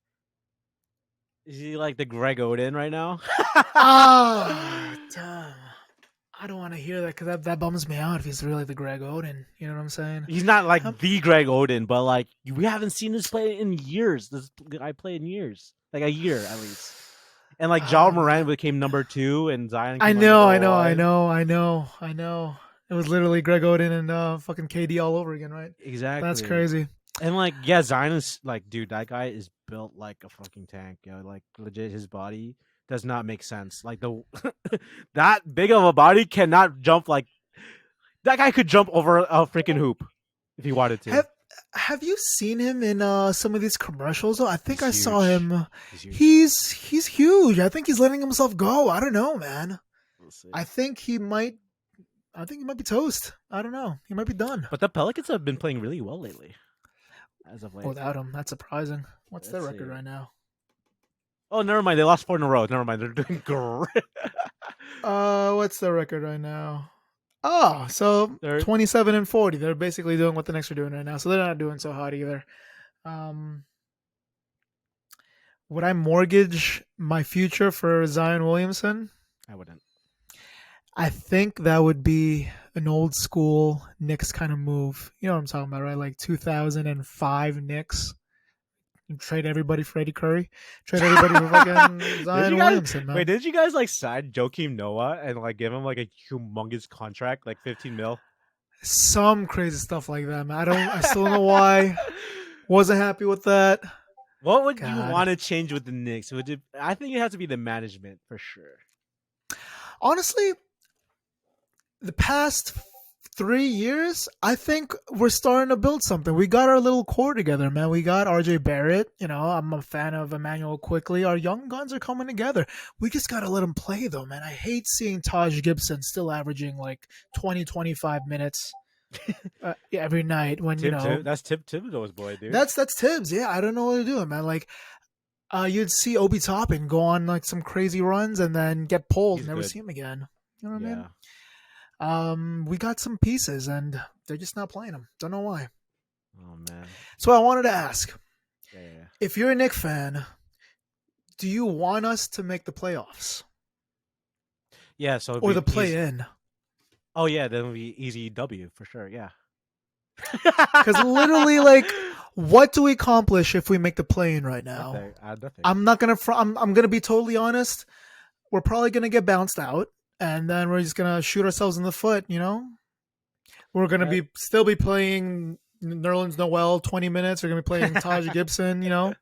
Is he like the Greg Oden right now? ah, damn. I don't want to hear that because that bums me out if he's really the Greg Oden. You know what I'm saying? He's not Um, like the Greg Oden, but like we haven't seen this play in years. This guy played in years, like a year at least. And like Ja oh Moran man, became number 2, and Zion I came like know, number I know, I 1. know, I know, I know. It was literally Greg Oden and fucking KD all over again, right? That's Exactly. crazy. And like, yeah, Zion is like, dude, that guy is built like a fucking tank. Yo, like legit, his body does not make sense. Like the that big of a body cannot jump like that guy could jump over a freaking hoop if he wanted to. Have Have you seen him in some of these commercials? Though I think He's I saw huge. him. He's huge. He's huge. I think he's letting himself go. I don't know, man. We'll see. I think he might. I think he might be toast. I don't know. He might be done But the Pelicans have been playing really well lately, as of late. without him. That's surprising. What's their Let's record see. right now? Oh, never mind. They lost 4 in a row. Never mind. They're doing great. What's their record right now? Oh, so They're 27-40. They're basically doing what the Knicks are doing right now. So they're not doing so hot either. Um, would I mortgage my future for Zion Williamson? I wouldn't. I think that would be an old school Knicks kind of move. You know what I'm talking about, right? Like 2005 Knicks. You trade everybody for Eddie Curry. Trade everybody for fucking did you Zion guys Williamson, wait? man. Did you guys like sign Joakim Noah and like give him like a humongous contract, like 15 mil? Some crazy stuff like that, man. I still don't know why. Wasn't happy with that. What would you God. want to change with the Knicks? Would it? I think it has to be the management for sure. Honestly, the past 3 years, I think we're starting to build something. We got our little core together, man. We got RJ Barrett. I'm a fan of Emmanuel Quickly. Our young guns are coming together. We just got to let them play, though, man. I hate seeing Taj Gibson still averaging like 20, 25 minutes every night when, That's Tip Thibodeau's boy, dude. that's Tibbs. Yeah, I don't know what to do, man. Like, you'd see Obi Toppin go on like some crazy runs and then get pulled, He's never good. see him again. You know what I mean? Yeah. We got some pieces and they're just not playing them. Don't know why. Oh man. So I wanted to ask, Yeah, yeah, yeah. if you're a Knicks fan, do you want us to make the playoffs Yeah, so it'd or be the play easy. in? Oh yeah, then it'd be easy W for sure. Yeah. Because literally, like, what do we accomplish if we make the play in right now? Nothing. Nothing. I'm not gonna. I'm gonna be totally honest. We're probably gonna get bounced out, and then we're just gonna shoot ourselves in the foot. We're gonna That, be still be playing Nerlens Noel 20 minutes. We're gonna be playing Taj Gibson. We're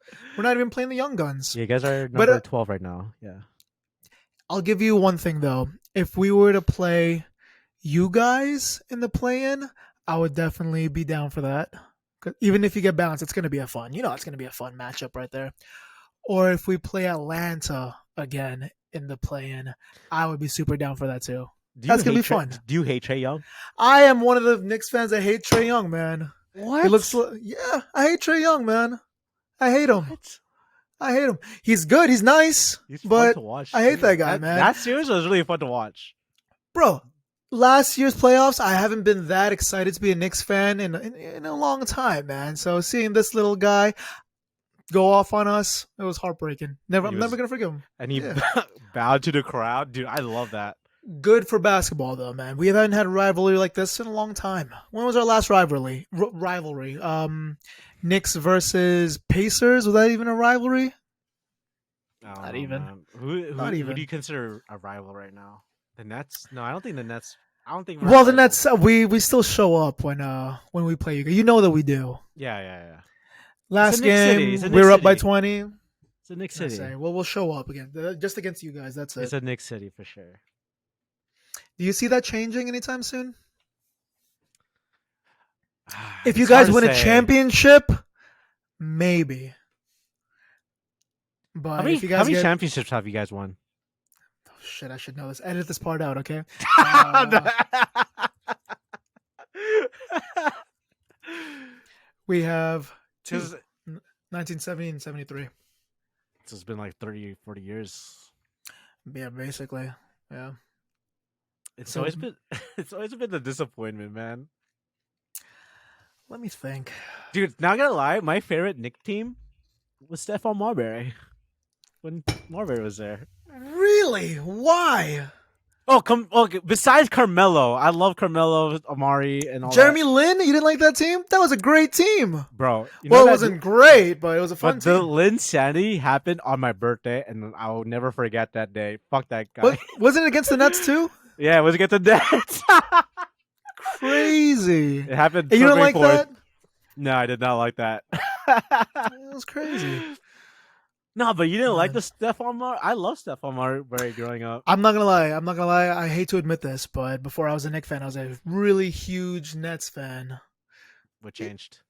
not even playing the young guns. yeah, you guys are But number 12 right now. Yeah. I'll give you one thing though. If we were to play you guys in the play-in, I would definitely be down for that. 'Cause even if you get bounced, it's gonna be a fun. It's gonna be a fun matchup right there. Or if we play Atlanta again in the play-in, I would be super down for that too. That's gonna be fun. Do you hate Trey Young? I am one of the Knicks fans that hate Trey Young, man. He looks, What? yeah, I hate Trey Young, man. I hate him. What? I hate him. He's good. He's nice, He's fun but to watch I hate too. that guy, man. That series was really fun to watch. Bro, last year's playoffs, I haven't been that excited to be a Knicks fan in a long time, man. So seeing this little guy go off on us, it was heartbreaking. And I'm never gonna forgive him. and he Yeah. bowed to the crowd. Dude, I love that. Good for basketball, though, man. We haven't had a rivalry like this in a long time. When was our last rivalry? Rivalry. Knicks versus Pacers. Was that even a rivalry? I don't Not know, even. man. Who Not who do you even. consider a rival right now? The Nets? No, I don't think the Nets. I don't think we're Well, the rivals. Nets. We still show up when we play you. You know that we do. Yeah, yeah, yeah. It's a Last Knicks city. It's game a we Knicks were up by city. 20. It's a Knicks I say, city. well, we'll show up again, just against you guys. That's It's it. a Knicks city for sure. Do you see that changing anytime soon? If you It's hard guys to win a say. championship, maybe. How But if many you how guys many get championships have you guys won? oh, shit, I should know this. Edit this part out, okay? Uh, we have two, Because 1970 and 73. it's been like 30, 40 years. Yeah, basically. Yeah. It's So always been it's always been a disappointment, man. let me think. Dude, not gonna lie, my favorite Nick team was Stephon Marbury when Marbury was there. Really? Why? Oh, come okay. Besides Carmelo, I love Carmelo, Amari, and all that, Jeremy Lin? You didn't like that team? That was a great team. bro. You know Well, it that, wasn't great, but it was a fun but the team. Lynn Sanity happened on my birthday, and I will never forget that day. Fuck that guy. What wasn't it against the Nets too? Yeah, it was against the Nets. Crazy. It happened And you don't February like 4th. that? No, I did not like that. It was crazy. No, but you didn't like Man. the Stephon Marbury. I love Stephon Marbury growing up. I'm not gonna lie. I'm not gonna lie. I hate to admit this, but before I was a Knicks fan, I was a really huge Nets fan. What changed?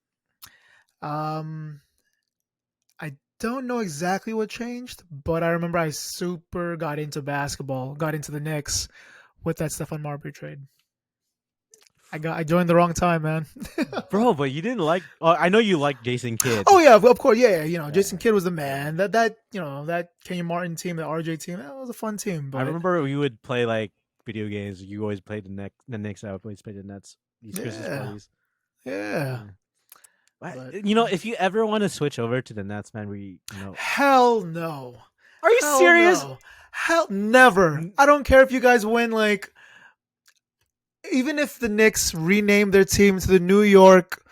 Um, I don't know exactly what changed, but I remember I super got into basketball, got into the Knicks with that Stephon Marbury trade. I joined the wrong time, man. Bro, but you didn't like. Oh, I know you like Jason Kidd. Oh yeah, of course, yeah. You know, Yeah. Jason Kidd was the man. That Kenyon Martin team, the RJ team, that was a fun team. I But remember we would play like video games. You always played the Knicks. I would always play the Nets. These Christmas yeah, parties. yeah. Yeah. But You know, if you ever want to switch over to the Nets, man, hell no, Are you hell serious? no, hell never. N- I don't care if you guys win. Like, even if the Knicks rename their team to the New York,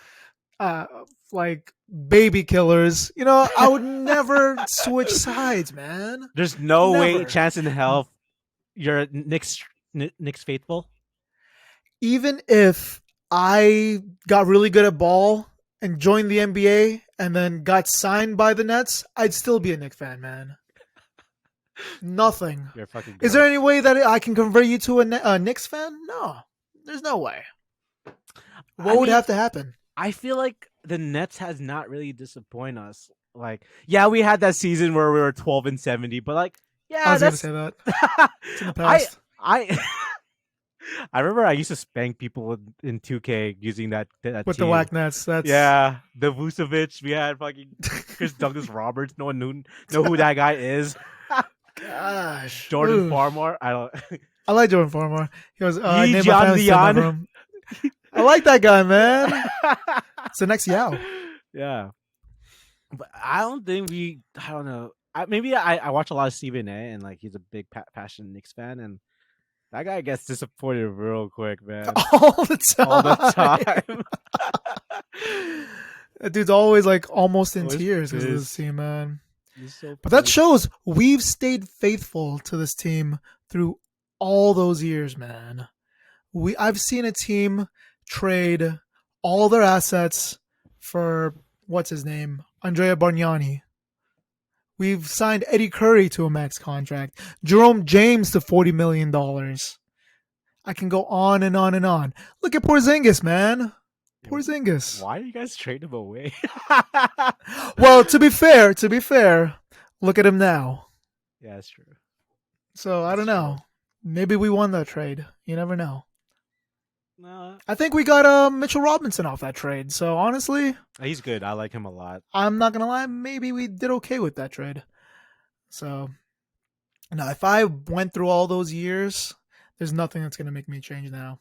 uh, like baby killers, I would never switch sides, man. There's no way, Never. chance in hell, you're Knicks faithful. Even if I got really good at ball and joined the NBA and then got signed by the Nets, I'd still be a Knicks fan, man. Nothing. You're a fucking. Is there Ghost. any way that I can convert you to a Knicks fan? No, there's no way. I What would mean, have to happen? I feel like the Nets has not really disappointed us. Like, yeah, we had that season where we were 12-70, but like, I yeah, was gonna that's say that. It's in the I past. I I remember I used to spank people in 2K using that With the team. whack Nets, that's Yeah, the Vucevic. We had fucking Chris Douglas Roberts. No one knew know who that guy is. gosh. Jordan Ooh. Farmar. I don't. I like Jordan Farmer. He goes, I Yi named my Jian fantasy team after Lian. him. I like that guy, man. It's the next Yao. Yeah, but I don't think we. I don't know. Maybe I watch a lot of Stephen A. and like he's a big passionate Knicks fan, and that guy gets disappointed real quick, man. All the time. All the time. That dude's always like almost in Always tears because of this pissed. team, man. He's so But that pissed. shows we've stayed faithful to this team through all those years, man. I've seen a team trade all their assets for what's his name? Andrea Bargnani. We've signed Eddie Curry to a max contract. Jerome James to $40 million. I can go on and on and on. Look at Porzingis, man. Porzingis. Why do you guys trade him away? Well, to be fair, look at him now. Yeah, that's true. So I That's don't know. Maybe we won that trade. You never know. No, I think we got Mitchell Robinson off that trade. So honestly, he's good. I like him a lot. I'm not gonna lie. Maybe we did okay with that trade. So now, if I went through all those years, there's nothing that's gonna make me change now.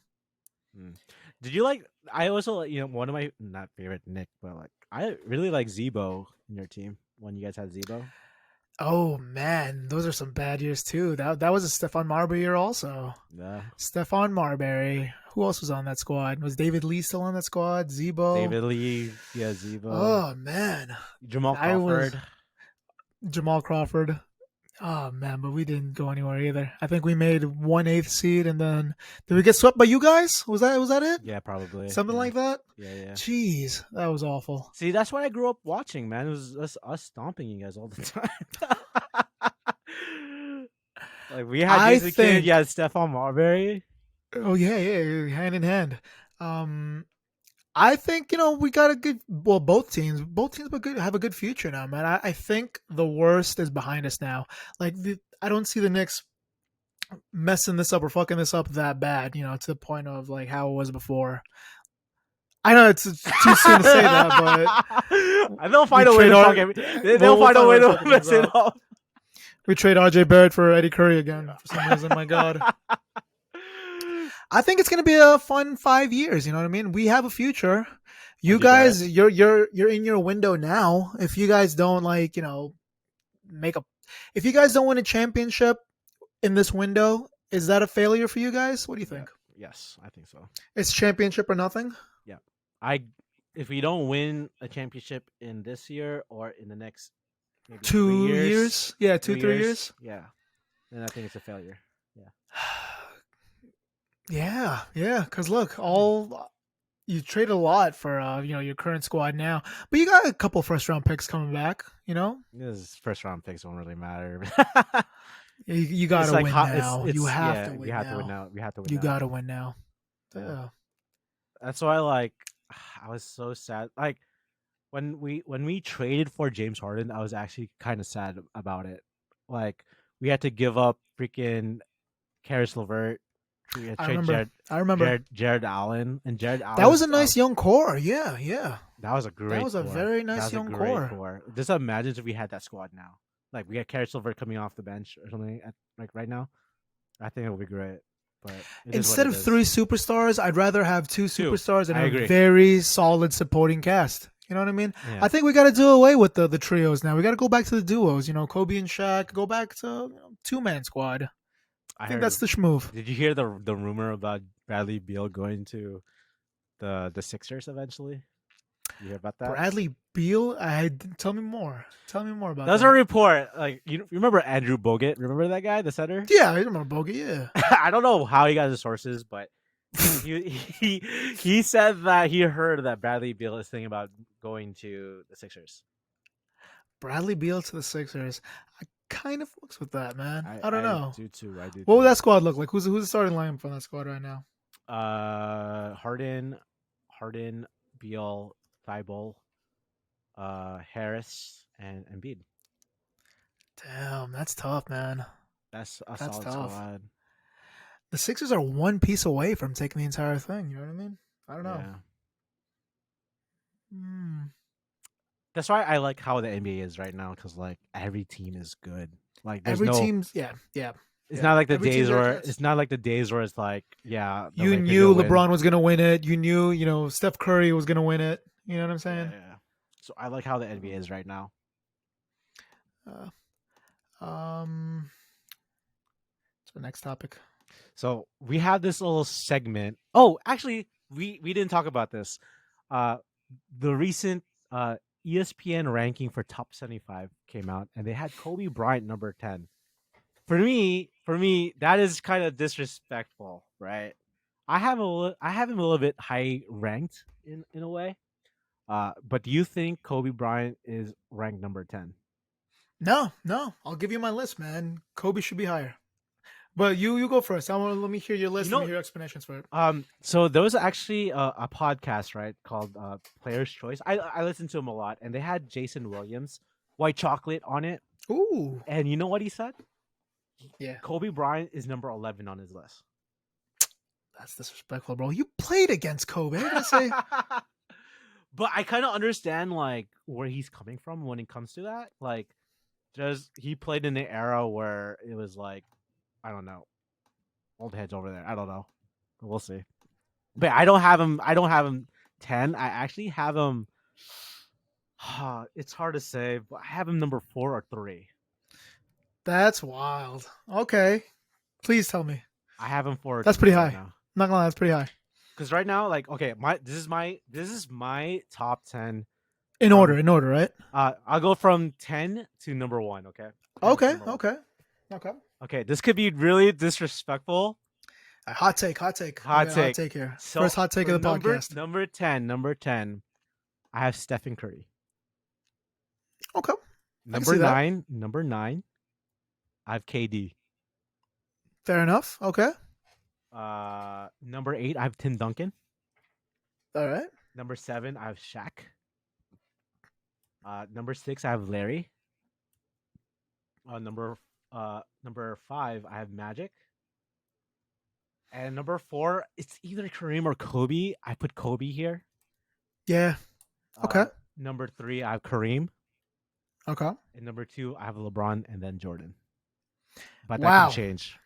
Mm. Did you like? I also like one of my not favorite Nick, but like I really like Zebo in your team when you guys had Zebo. Oh man, those are some bad years too. That was a Stephon Marbury year also. Yeah. Stephon Marbury. Who else was on that squad? Was David Lee still on that squad? Zebo. David Lee, yeah, Zebo, Oh man, Jamal I was Crawford. Jamal Crawford. Oh man, but we didn't go anywhere either. I think we made 1/8 seed, and then did we get swept by you guys? Was that it? Yeah, probably. Something Yeah. like that. Yeah, yeah. Jeez, that was awful. See, that's what I grew up watching, man. It was us stomping you guys all the time. Like we had I Jason Kidd, think. yeah, Stephon Marbury. Oh yeah, yeah, hand in hand. Um, I think we got a good. Well, both teams, but good have a good future now, man. I think the worst is behind us now. Like I don't see the Knicks messing this up or fucking this up that bad. To the point of like how it was before. I know it's too soon to say that, but they'll we find a way trade to our. fuck it. They'll We'll find a find a way way to to fucking mess things it up. up. We trade RJ Barrett for Eddie Curry again for some reason. My God. I think it's gonna be a fun 5 years. You know what I mean? We have a future. You RJ Barrett. guys, you're in your window now. If you guys don't make a, if you guys don't win a championship in this window, is that a failure for you guys? What do you Yeah. think? Yes, I think so. It's championship or nothing. Yeah. I if we don't win a championship in this year or in the next maybe 2 years, yeah, 3 years, years. yeah, then I think it's a failure. Yeah. Yeah, yeah. Because look, all you trade a lot for your current squad now, but you got a couple first round picks coming back. This first round picks don't really matter. You got It's to like win hot. now. You have Yeah. to We win have to win now. now. We have to win You now. got to win now. Yeah. Yeah. That's why like I was so sad. Like when we traded for James Harden, I was actually kind of sad about it. Like we had to give up freaking Karis LeVert. We had to I trade remember. I remember. Jared Allen, and Jared That was Allen's a nice young core. Yeah, yeah. that was a That great was a core. very That nice was a young great core. core. Just imagine if we had that squad now. Like we had Karis LeVert coming off the bench or something like right now. I think it would be great. But it is what Instead it of is. 3 superstars, I'd rather have 2 Two. superstars and I a agree. very solid supporting cast. You know what I mean? Yeah. I think we got to do away with the trios now. We got to go back to the duos. Kobe and Shaq. Go back to 2-man squad. I I think heard. that's the schmove. Did you hear the rumor about Bradley Beal going to the Sixers eventually? You hear about that? Bradley Beal. Tell me more. Tell me more about That was that. a report. Like you remember Andrew Bogut? Remember that guy, the center? Yeah, I remember Bogey. Yeah. I don't know how he got his sources, but he said that he heard that Bradley Beal is thinking about going to the Sixers. Bradley Beal to the Sixers. I kind of fucks with that, man. I don't know. Do too. I do. What would too. that squad look like? Who's the starting lineup for that squad right now? Harden, Beal, Thibault, Harris, and Embiid. Damn, that's tough, man. That's a That's solid tough. squad. The Sixers are one piece away from taking the entire thing. You know what I mean? I don't know. Yeah. Hmm. That's why I like how the NBA is right now because like every team is good. Like there's Every no. team's yeah. It's Yeah. not like the Every days team's got a where chance. it's not like the days where it's like yeah. The You Lakers knew gonna win. LeBron was gonna win it. You knew, Steph Curry was gonna win it. You know what I'm saying? Yeah. So I like how the NBA is right now. Um. So next topic. So we have this little segment. Oh, actually, we didn't talk about this. The recent ESPN ranking for top 75 came out, and they had Kobe Bryant number 10. For me, that is kind of disrespectful, right? I have him a little bit high ranked in a way. But do you think Kobe Bryant is ranked number 10? No. I'll give you my list, man. Kobe should be higher. But you go first. Let me hear your list. Let me hear your explanations for it. So there was actually a podcast, right, called Player's Choice. I listened to him a lot, and they had Jason Williams, White Chocolate, on it. Ooh. And you know what he said? Yeah. Kobe Bryant is number 11 on his list. That's disrespectful, bro. You played against Kobe. I say. But I kind of understand like where he's coming from when it comes to that. Like, just he played in the era where it was like, I don't know, old heads over there. I don't know. We'll see. But I don't have him. 10. I actually have him. It's hard to say, but I have him number 4 or 3. That's wild. Okay, please tell me. I have him forward That's to pretty me right high. now. Not gonna lie, that's pretty high. Because right now, like, okay, this is my top 10 In order, from in order, right? I'll go from 10 to number 1, okay? 10 to Okay, number 1. okay, okay. Okay, this could be really disrespectful. Hot take, hot take. We Hot got a hot take. take here. First So hot take for of the number podcast. number 10, number 10, I have Stephen Curry. Okay, I can Number see that. 9, number 9, I have KD. Fair enough. Okay. Number 8, I have Tim Duncan. All right. Number 7, I have Shaq. Number 6, I have Larry. Number 5, I have Magic. And number 4, it's either Kareem or Kobe. I put Kobe here. Yeah. Okay. Number 3, I have Kareem. Okay. And number 2, I have LeBron and then Jordan. But that can Wow. change.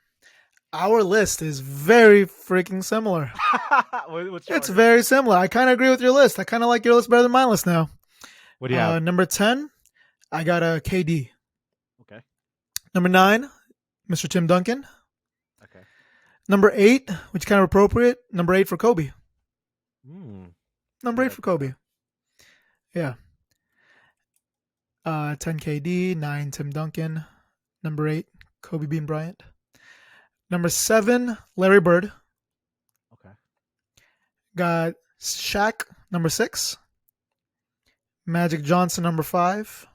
Our list is very freaking similar. What's It's yours? very similar. I kind of agree with your list. I kind of like your list better than my list now. What do you have? Number 10, I got a KD. Okay. Number 9, Mr. Tim Duncan. Okay. Number 8, which is kind of appropriate. Number 8 for Kobe. Hmm. Number I 8 like for that. Kobe. Yeah. 10 KD, 9 Tim Duncan. Number 8, Kobe Bean Bryant. Number 7, Larry Bird. Okay. Got Shaq, number 6. Magic Johnson, number 5.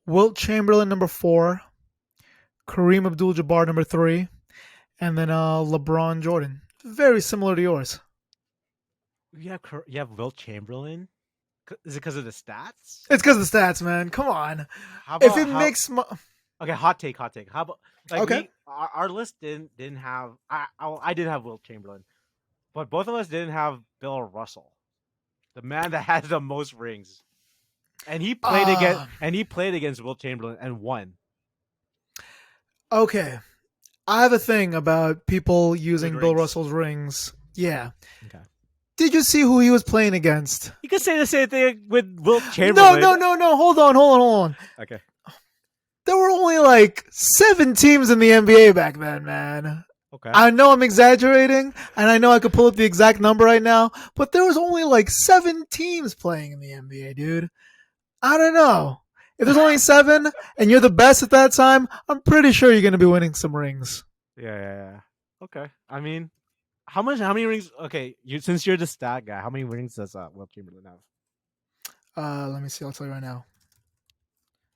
Wilt Chamberlain, number 4. Kareem Abdul-Jabbar, number 3. And then LeBron Jordan. Very similar to yours. You have Wilt Chamberlain. Is it because of the stats? It's because of the stats, man. Come on. How If about it how? makes... Okay, hot take, hot take. How about like Okay. our list didn't have I did have Wilt Chamberlain, but both of us didn't have Bill Russell, the man that has the most rings, and he played against Wilt Chamberlain and won. Okay. I have a thing about people Good using Bill rings. Russell's rings. Yeah. Okay. Did you see who he was playing against? You could say the same thing with Wilt No, Chamberlain. no. Hold on. Okay. There were only like 7 teams in the NBA back then, man. Okay. I know I'm exaggerating, and I know I could pull up the exact number right now, but there was only like 7 teams playing in the NBA, dude. I don't know. If there's only 7 and you're the best at that time, I'm pretty sure you're going to be winning some rings. Yeah. Okay. I mean, how many rings? Okay, since you're the stat guy, how many rings does Wilt Chamberlain have? Let me see. I'll tell you right now.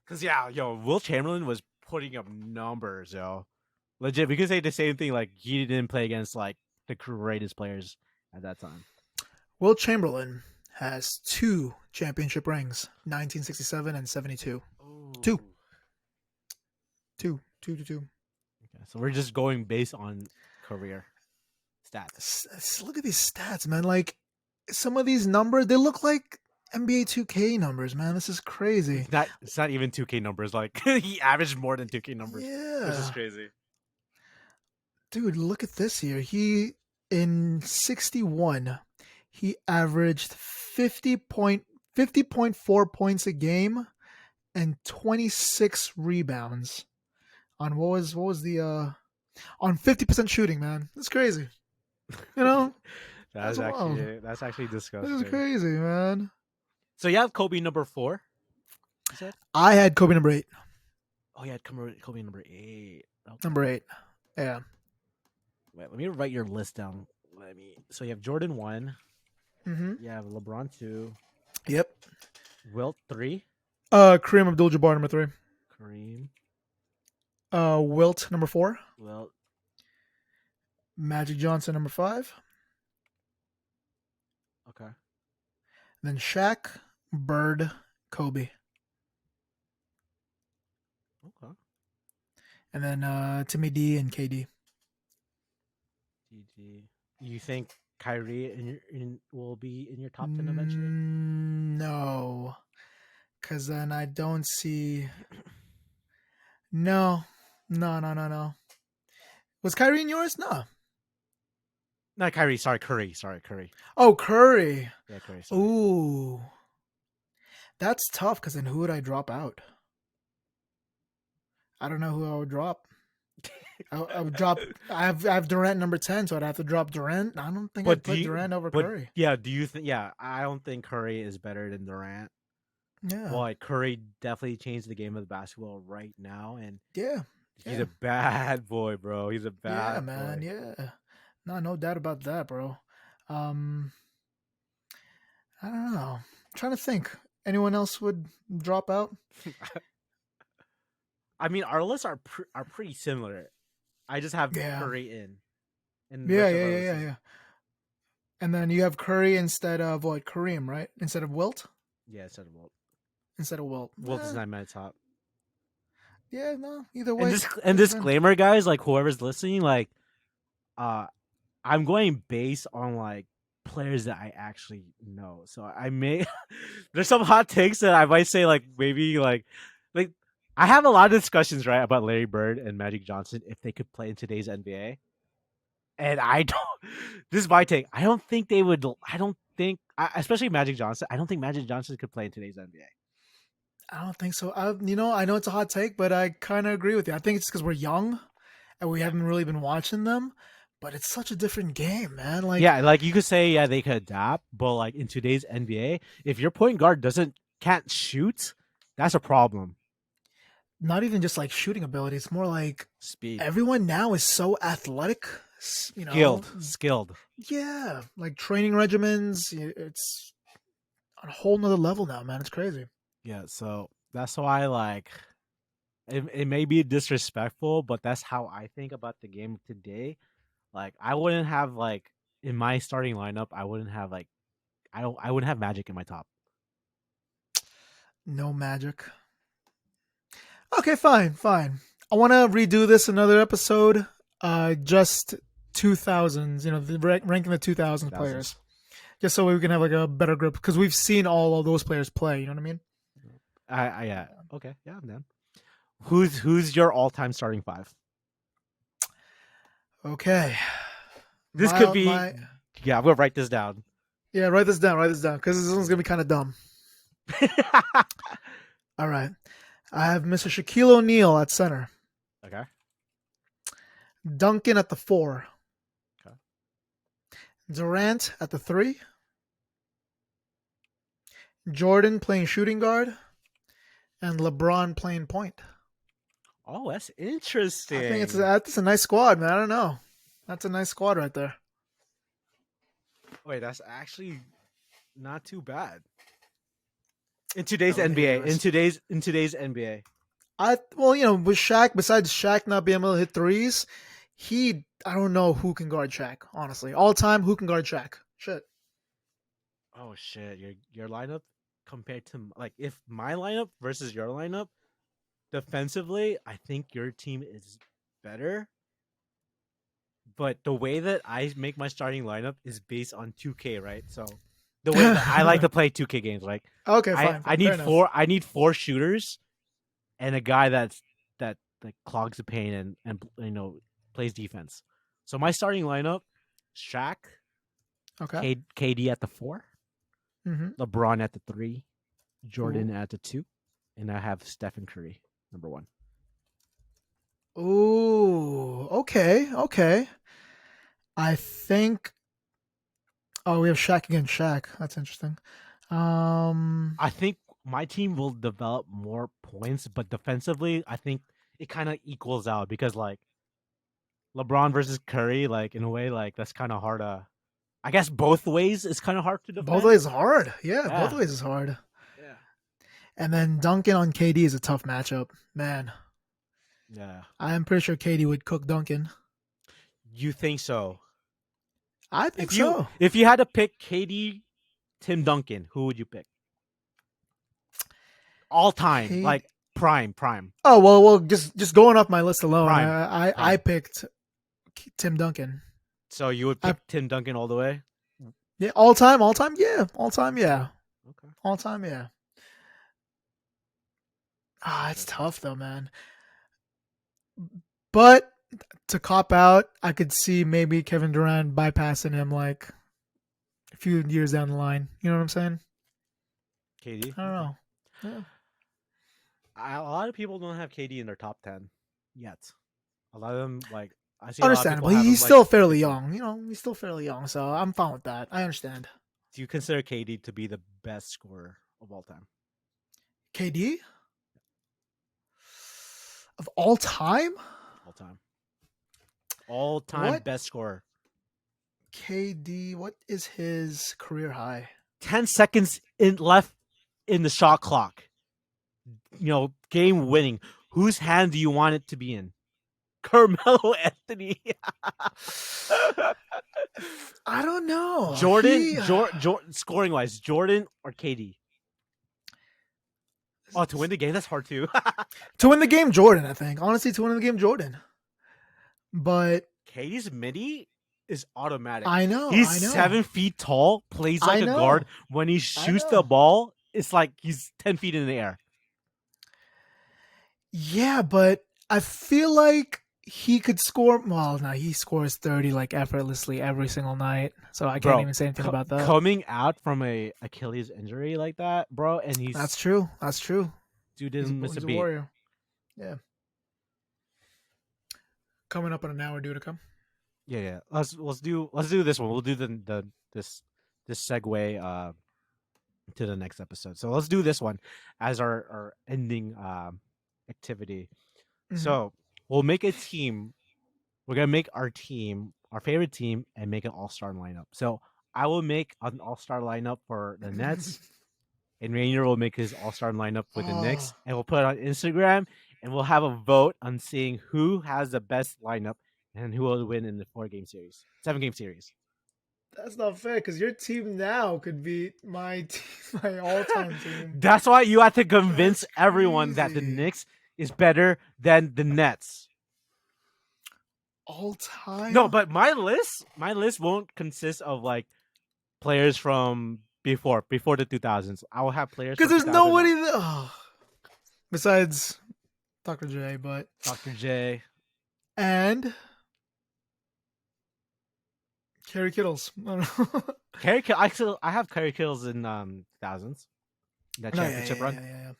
Cause Wilt Chamberlain was putting up numbers, yo. Legit, we could say the same thing. Like he didn't play against like the greatest players at that time. Wilt Chamberlain has 2 championship rings, 1967 and 72. Ooh. Two. 2. Okay, so we're just going based on career stats. Look at these stats, man. Like some of these numbers, they look like NBA 2K numbers, man. This is crazy. It's not even 2K numbers. Like he averaged more than 2K numbers. Yeah. Which is crazy. Dude, look at this here. He in 61, he averaged 50.4 points a game and 26 rebounds on what was the on 50% shooting, man. That's crazy. You know? That's actually disgusting. This is crazy, man. So you have Kobe number 4. You said? I had Kobe number 8. Oh, you had Kobe number 8. Okay. Number 8. Yeah. Wait, let me write your list down. So you have Jordan 1. Mm-hmm. You have LeBron 2. Yep. Wilt 3. Kareem Abdul-Jabbar number 3. Kareem. Wilt number 4. Wilt. Magic Johnson number 5. Okay. Then Shaq, Bird, Kobe. Okay. And then Timmy D and KD. GG. You think Kyrie will be in your top 10 eventually? No. Because then I don't see... No. Was Kyrie in yours? No. Not Kyrie. Sorry, Curry. Curry. Oh, Curry. Yeah, Curry. Sorry. Ooh. That's tough because then who would I drop out? I don't know who I would drop. I would drop. I have Durant number 10, so I'd have to drop Durant. I don't think But I'd do put you? Durant over But Curry. yeah, do you think? Yeah, I don't think Curry is better than Durant. Yeah, Boy, Curry definitely changed the game of basketball right now, and yeah, he's yeah, a bad boy, bro. He's a yeah, bad man. boy. Yeah, no doubt about that, bro. Um, I don't know. I'm trying to think. Anyone else would drop out? I mean, our lists are pretty similar. I just have Yeah, Curry in, and the yeah, rest of yeah, our yeah, list yeah, is yeah. And then you have Curry instead of what? Kareem, right? Instead of Wilt. yeah, it's not Wilt. Instead of Wilt. Wilt is not my top. Yeah, no. Either And way, this and could have been. disclaimer, guys, like whoever's listening, like uh I'm going based on like players that I actually know. So I may there's some hot takes that I might say like maybe like I have a lot of discussions right about Larry Bird and Magic Johnson if they could play in today's NBA. And I don't this is my take. I don't think they would I don't think especially Magic Johnson. I don't think Magic Johnson could play in today's NBA. I don't think so. I know it's a hot take, but I kind of agree with you. I think it's because we're young and we Yeah. haven't really been watching them. But it's such a different game, man. Like, Yeah, like you could say, yeah, they could adapt, but like in today's NBA, if your point guard doesn't can't shoot, that's a problem. not even just like shooting ability. It's more like Speed, everyone now is so athletic. skilled. Yeah, like training regimens. It's on a whole nother level now, man. It's crazy. Yeah, so that's why like it may be disrespectful, but that's how I think about the game today. Like I wouldn't have like in my starting lineup, I wouldn't have like I wouldn't have Magic in my top. No Magic. Okay, fine, fine. I want to redo this another episode. Just 2000s. Ranking the 2000s 2000s. players, just so we can have like a better grip because we've seen all of those players play. You know what I mean? I yeah. Okay, yeah, I'm down. Who's your all-time starting five? Okay. This could be My yeah, I'm gonna write this down. Yeah, write this down. Write this down because this one's gonna be kind of dumb. All right. I have Mr. Shaquille O'Neal at center, Okay. Duncan at the 4, Okay. Durant at the 3, Jordan playing shooting guard, and LeBron playing point. Oh, that's I think interesting. that's a nice squad, man. I don't know. That's a nice squad right there. Wait, that's actually not too bad. In I today's would hear NBA. In yours. today's NBA. With Shaq, besides Shaq not being able to hit threes, I don't know who can guard Shaq. Honestly, all time, who can guard Shaq? Shit. Oh shit, your lineup compared to like if my lineup versus your lineup defensively, I think your team is better. But the way that I make my starting lineup is based on 2K, right? So the way that I like to play 2K games, like Okay, I fine, I fair need enough. four shooters and a guy that like clogs the paint and plays defense. So my starting lineup: Shaq, Okay. KD at the 4, Mm-hmm. LeBron at the 3, Ooh. Jordan at the 2, and I have Stephen Curry number 1. Ooh. Okay. Okay. I think. Oh, we have Shaq against Shaq. That's interesting. Um. I think my team will develop more points, but defensively, I think it kind of equals out because like LeBron versus Curry, like in a way, like that's kind of hard to. I guess both ways is kind of hard to Both defend. ways is hard. Yeah, both Yeah, ways is hard. yeah, And then Duncan on KD is a tough matchup. Man, yeah. I'm pretty sure KD would cook Duncan. You think so? I think so. If you had to pick KD, Tim Duncan, who would you pick? All time, KD. like prime, Oh well, just going off my list alone, prime, I prime. picked Tim Duncan. So you would I pick Tim Duncan all the way? Yeah, all time, yeah, all time, Okay, yeah, okay. all time, yeah. It's Interesting. tough though, man. But to cop out, I could see maybe Kevin Durant bypassing him like a few years down the line. You know what I'm saying? KD. I don't Okay. know. Yeah. A lot of people don't have KD in their top 10 yet. A lot of them, like, I see a lot of people Understandable. have him He's like still fairly 15. young. He's still fairly young, so I'm fine with that. I understand. Do you consider KD to be the best scorer of all time? KD of all time? All time. All time What best scorer. KD? What is his career high? 10 seconds in left in the shot clock. Game winning. Whose hand do you want it to be in? Carmelo Anthony. I don't know. Jordan, scoring wise, Jordan or KD? Oh, to win the game, that's hard too. To win the game, Jordan. I think honestly, to win the game, Jordan. But KD's midi is automatic. I know. He's I know. 7 feet tall, plays like I a know. guard. When he shoots know. the ball, it's like he's 10 feet in the air. Yeah, but I feel like he could score. Well, no, he scores 30 like effortlessly every single night. So I can't even say anything about that. Coming out from a Achilles injury like that, bro, and That's true. Dude didn't miss a beat. Warrior. Yeah. Coming up in an hour, due to come. Yeah. Let's do this one. We'll do this segue to the next episode. So let's do this one as our ending activity. Mm-hmm. So we'll make a team. We're gonna make our team, our favorite team, and make an all-star lineup. So I will make an all-star lineup for the Nets, and Rainier will make his all-star lineup with the Knicks, and we'll put it on Instagram, and we'll have a vote on seeing who has the best lineup and who will win in the 7-game series. That's not fair because your team now could beat my all-time team. That's why you have to convince everyone that the Knicks is better than the Nets. All time? No, but my list won't consist of like players from before the 2000s. I will have players because there's nobody besides Dr. J, but Dr. J and Kerry Kittles. I don't know. I have Kerry Kittles in thousands. That championship run. Yeah.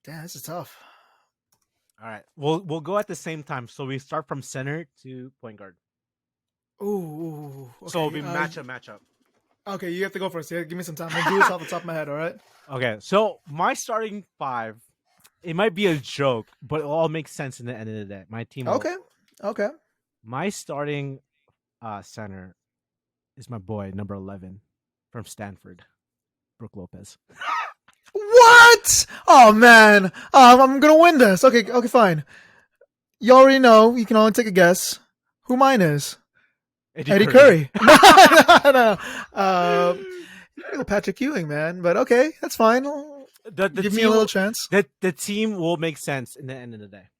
Damn, this is tough. All right, we'll go at the same time. So we start from center to point guard. Ooh. Okay. So it'll be matchup. Okay, you have to go first. Yeah, give me some time. I'll do this off the top of my head. All right. Okay, so my starting five, it might be a joke, but it all makes sense in the end of the day. My team. Okay. My starting center is my boy number 11 from Stanford, Brook Lopez. What? Oh man, I'm gonna win this. Okay, fine. You already know. You can only take a guess who mine is. Eddie Curry. No. Patrick Ewing, man. But okay, that's fine. Give me a little chance. The team will make sense in the end of the day.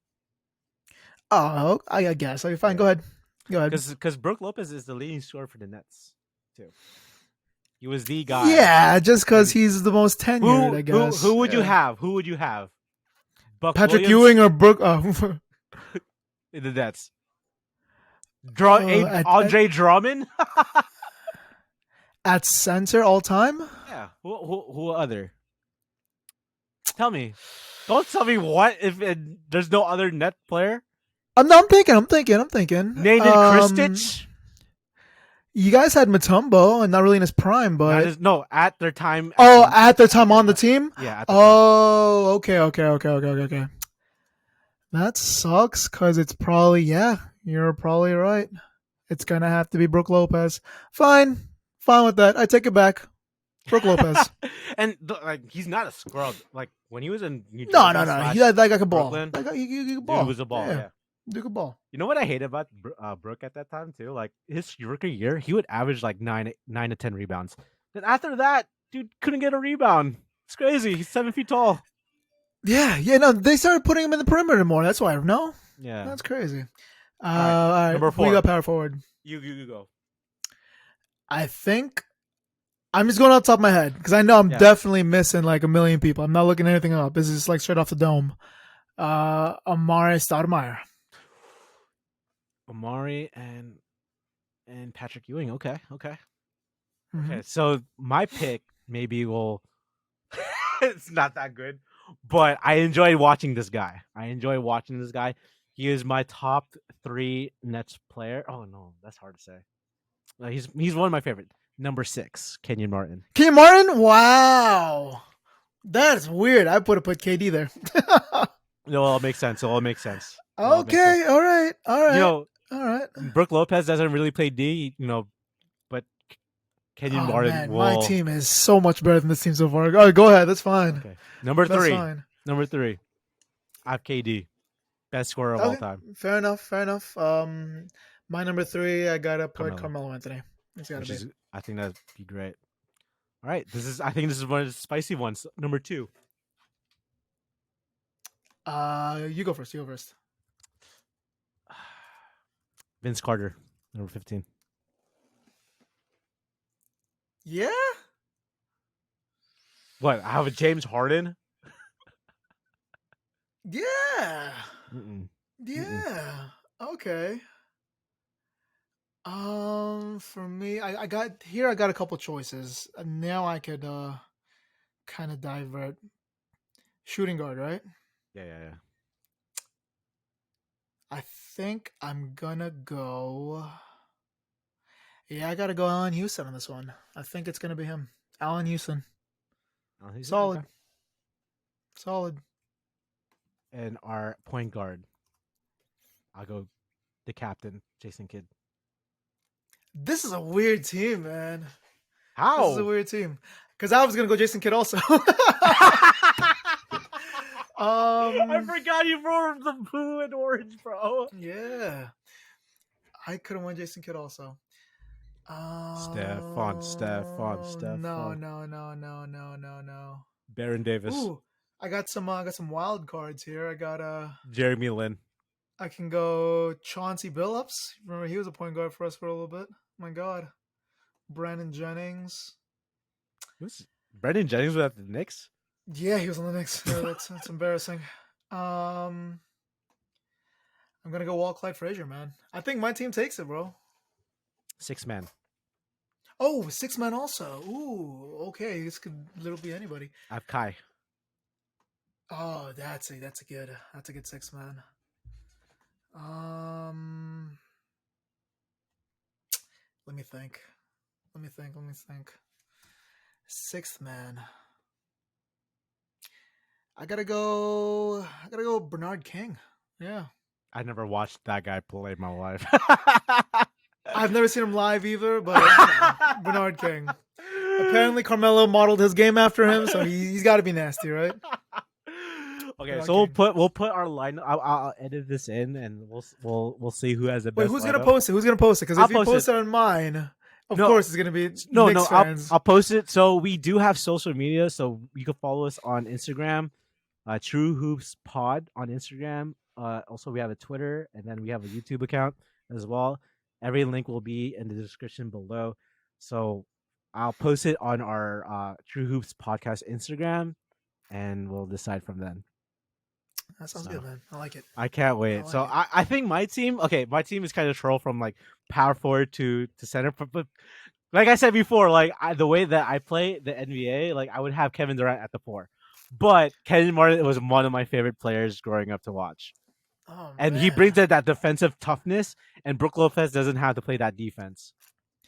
Oh, I guess. Okay, fine. Yeah. Go ahead. Because Brook Lopez is the leading scorer for the Nets too. He was the guy. Yeah, just because he's the most tenured, I guess. Who would you have? Who would you have? Buck Patrick Ewing or Brook? In the Nets. Andre Drummond? At center all time? Yeah. Who other? Tell me. Don't tell me what if there's no other net player. I'm thinking. Nathan Kristich? You guys had Mutombo, and not really in his prime, but at their time. At their time on the team. Yeah. Okay. That sucks because it's probably you're probably right. It's gonna have to be Brook Lopez. Fine with that. I take it back. Brook Lopez. And he's not a scrub. Like when he was in New Jersey. No. He had like a ball. Brooklyn, he could ball. Dude was a ball. Yeah. Dude could ball. You know what I hate about Brook at that time too? Like his rookie year, he would average like 9 to 10 rebounds. Then after that, dude couldn't get a rebound. It's crazy. He's 7 feet tall. Yeah. No, they started putting him in the perimeter more. That's why. No. Yeah. That's crazy. All right. Number 4. We got power forward. You go. I think I'm just going off the top of my head because I know I'm definitely missing like a million people. I'm not looking anything up. This is like straight off the dome. Amari Stoudemire. Amari and Patrick Ewing. Okay. Mm-hmm. Okay. So my pick maybe will. It's not that good. but I enjoy watching this guy. I enjoy watching this guy. He is my top three Nets player. Oh no, that's hard to say. He's one of my favorite. Number six, Kenyon Martin. Kenyon Martin? Wow. That's weird. I would have put KD there. No, it'll make sense. It'll make sense. It'll make sense. Okay. All right. All You right. know, All right. Brooke Lopez doesn't really play D. But Kenyon Oh Martin man, my will. team is so much better than this team so far. All right, go ahead. That's fine. Okay, number That's three. fine. Number three. I have KD, best scorer of all Okay. time, Fair enough. Fair enough. My number three, I gotta put Carmelo. Carmelo Anthony. It's gotta Which be. is I think that'd be great. All right, I think this is one of the spicy ones. Number two, You go first. You go first. Vince Carter, number 15. Yeah. What? I have a James Harden. Yeah. Mm-mm. Yeah. Okay. For me, I got here. I got a couple choices. Now I could kind of divert. Shooting guard, right? Yeah. I think I'm gonna go. Yeah, I gotta go Allen Houston on this one. I think it's gonna be him. Allen Houston. Oh, he's Solid. okay. Solid. And our point guard, I'll go the captain, Jason Kidd. This is a weird team, man. How? This is a weird team. Because I was gonna go Jason Kidd also. I forgot you wrote the blue and orange, bro. Yeah. I could have won Jason Kidd also. Stephon. No. Baron Davis. Ooh, I got some wild cards here. I got Jeremy Lin. I can go Chauncey Billups. Remember he was a point guard for us for a little bit. My God. Brandon Jennings. Who's Brendan Jennings was at the Knicks? Yeah, he was on the Knicks. Yeah, that's embarrassing. I'm gonna go Walt Clyde Frazier, man. I think my team takes it, bro. 6-man. Oh, 6-man also. Ooh, okay. This could literally be anybody. I have Kai. Oh, that's a good 6-man. Let me think. 6th man. I gotta go Bernard King. Yeah. I never watched that guy play my life. I've never seen him live either, but Bernard King. Apparently Carmelo modeled his game after him, so he's got to be nasty, right? Okay, Bernard so King. we'll put our line. I'll edit this in, and we'll see who has the Wait, best. who's lineup. gonna post it? Who's gonna post it? Because I'll if you post post it. it on mine, of No. course it's gonna be No, Knicks fans. I'll post it. So we do have social media, so you can follow us on Instagram, True Hoops Pod on Instagram. Also, we have a Twitter, and then we have a YouTube account as well. Every link will be in the description below. So I'll post it on our True Hoops Podcast Instagram, and we'll decide from then. That sounds good, man. I like it. I can't wait. like So it. I think my team is kind of troll from like power forward to center. But like I said before, like the way that I play the NBA, like I would have Kevin Durant at the 4. But Kenyon Martin was one of my favorite players growing up to watch. Oh, And man. he brings that defensive toughness, and Brook Lopez doesn't have to play that defense.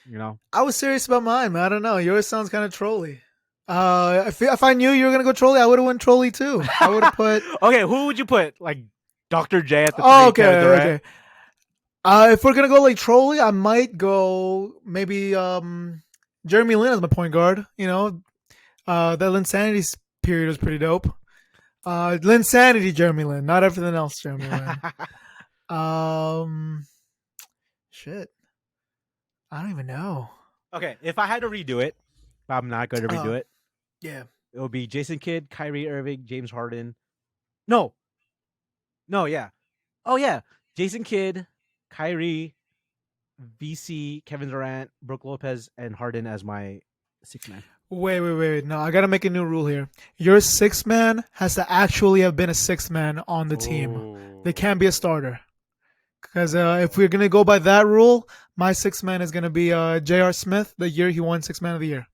You know? I was serious about mine, man. I don't know. Yours sounds kind of trolly. If I knew you were gonna go trolly, I would have went trolly too. I would have put. Okay, who would you put? Like Dr. J at the 3, Oh, Kevin okay, Durant? okay. If we're gonna go like trolly, I might go maybe Jeremy Lin as my point guard. You know, that Linsanity period was pretty dope. Linsanity, Jeremy Lin, not everything else, Jeremy Lin. Shit, I don't even know. Okay, if I had to redo it, but I'm not going to redo it. Yeah. It would be Jason Kidd, Kyrie Irving, James Harden. No, yeah. Oh yeah, Jason Kidd, Kyrie, VC, Kevin Durant, Brook Lopez, and Harden as my 6-man. Wait. No, I gotta make a new rule here. Your 6-man has to actually have been a 6-man on the team. They can't be a starter. Because if we're gonna go by that rule, my 6-man is gonna be J.R. Smith. The year he won 6-man of the year.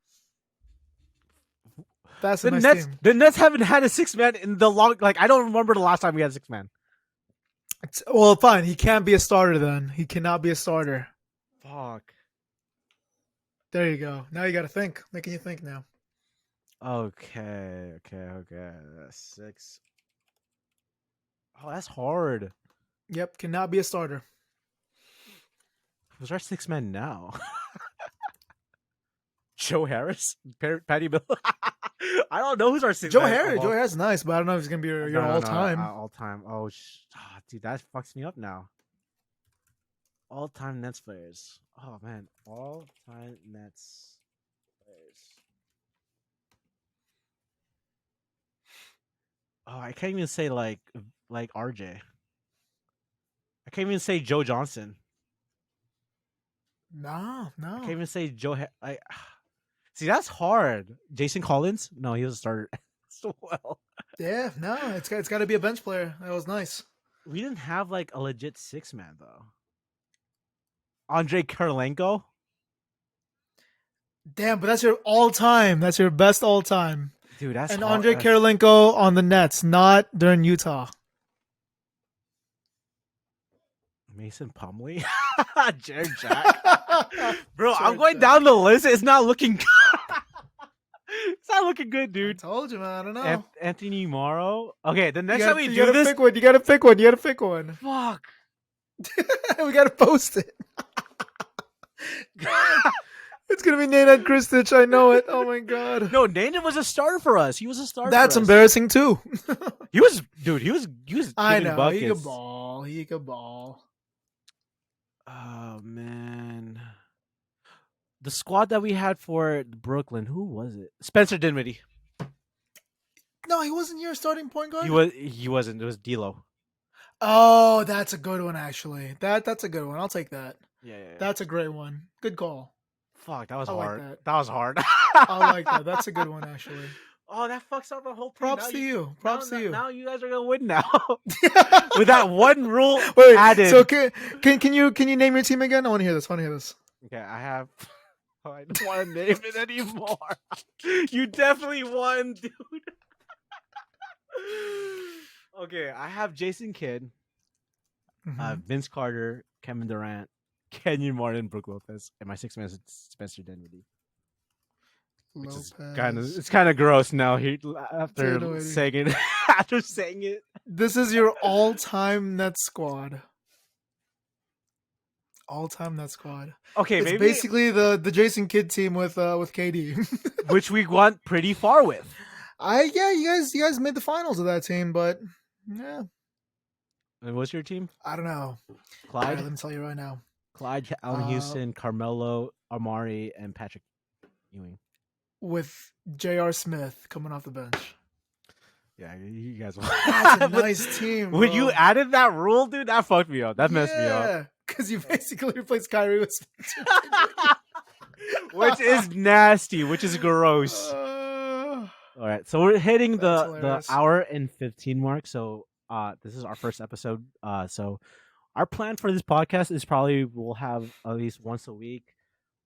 That's a The nice Nets, team. the Nets haven't had a six man in the long. Like I don't remember the last time we had a six man. Well, fine. He can't be a starter then. He cannot be a starter. Fuck. There you go. Now you got to think. Making you think now. Okay. Six. Oh, that's hard. Yep, cannot be a starter. Who's our six man now? Joe Harris, Patty Bill. I don't know who's our six Joe man. Harris. Joe Harris is nice, but I don't know if he's gonna be your No, all time. all time. Oh, dude, that fucks me up now. All time Nets players. Oh man, all time Nets players. Oh, I can't even say like RJ. I can't even say Joe Johnson. No, I can't no. even say Like, see, that's hard. Jason Collins? No, he was a starter as well. Yeah, no. It's got to be a bench player. That was nice. We didn't have like a legit six man though. Andre Kirilenko? Damn, but that's your all time. That's your best all time. Dude, that's And hard. Andre Kirilenko on the Nets, not during Utah. Mason Plumlee? Jared Jack? Bro, I'm Jared going Jack. down the list. It's not looking good. It's not looking good, I dude. told you, man. I don't know. Anthony Morrow. Okay, the next You time gotta, we you do gotta this. pick one. You gotta pick one. You gotta pick one. Fuck. We gotta post it. It's gonna be Nenad Kristich. I know it. Oh my god. No, Nathan was a starter for us. He was a starter. That's for us. embarrassing too. He was, dude. He was I giving know. buckets. He could ball. He could ball. Oh man, the squad that we had for Brooklyn. Who was it? Spencer Dinwiddie. No, he wasn't your starting point guard. He wasn't. It was D'Lo. Oh, that's a good one. Actually, that's a good one. I'll take that. Yeah. That's a great one. Good call. Fuck, that was I like hard. that. That was hard. I like that. That's a good one, actually. Oh, that fucks up the whole thing. Props Now to you. Props to you. Now you guys are gonna win now with that one rule Wait, added. so can you name your team again? I want to hear this. Okay, I have. Oh, I don't want to name it anymore. You definitely won, dude. Okay, I have Jason Kidd, Mhm. Vince Carter, Kevin Durant, Kenyon Martin, Brook Lopez, and my six man is Spencer Dinwiddie. Which is Lopez. kind of gross now. After Dinwiddie. saying it, after saying it. This is your all-time Nets squad. All-time Nets squad. Okay, It's maybe basically the Jason Kidd team with KD. which we went pretty far with. You guys made the finals of that team, but yeah, And what's your team? I don't know. All Clyde, right, let me tell you right now. Allen Houston, Carmelo, Amari, and Patrick Ewing. With J.R. Smith coming off the bench. Yeah, you guys. That's a nice team. When you bro. added that rule, dude, that fucked me up. That messed me up. Yeah, because you basically replaced Kyrie with Spencer. Which is nasty. Which is gross. All right, so we're hitting That's the hilarious. hour and 15 mark. So this is our first episode. So our plan for this podcast is probably we'll have at least once a week.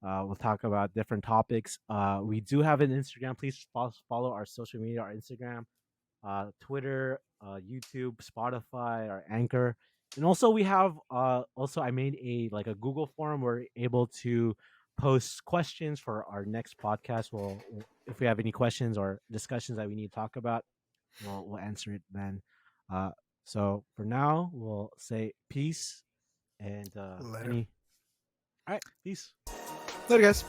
We'll talk about different topics. We do have an Instagram. Please follow our social media, our Instagram, Twitter, YouTube, Spotify, our Anchor, and also we have I made a Google form. We're able to post questions for our next podcast. If we have any questions or discussions that we need to talk about, we'll answer it then. So for now, we'll say peace and Later. all right, peace. Later, guys.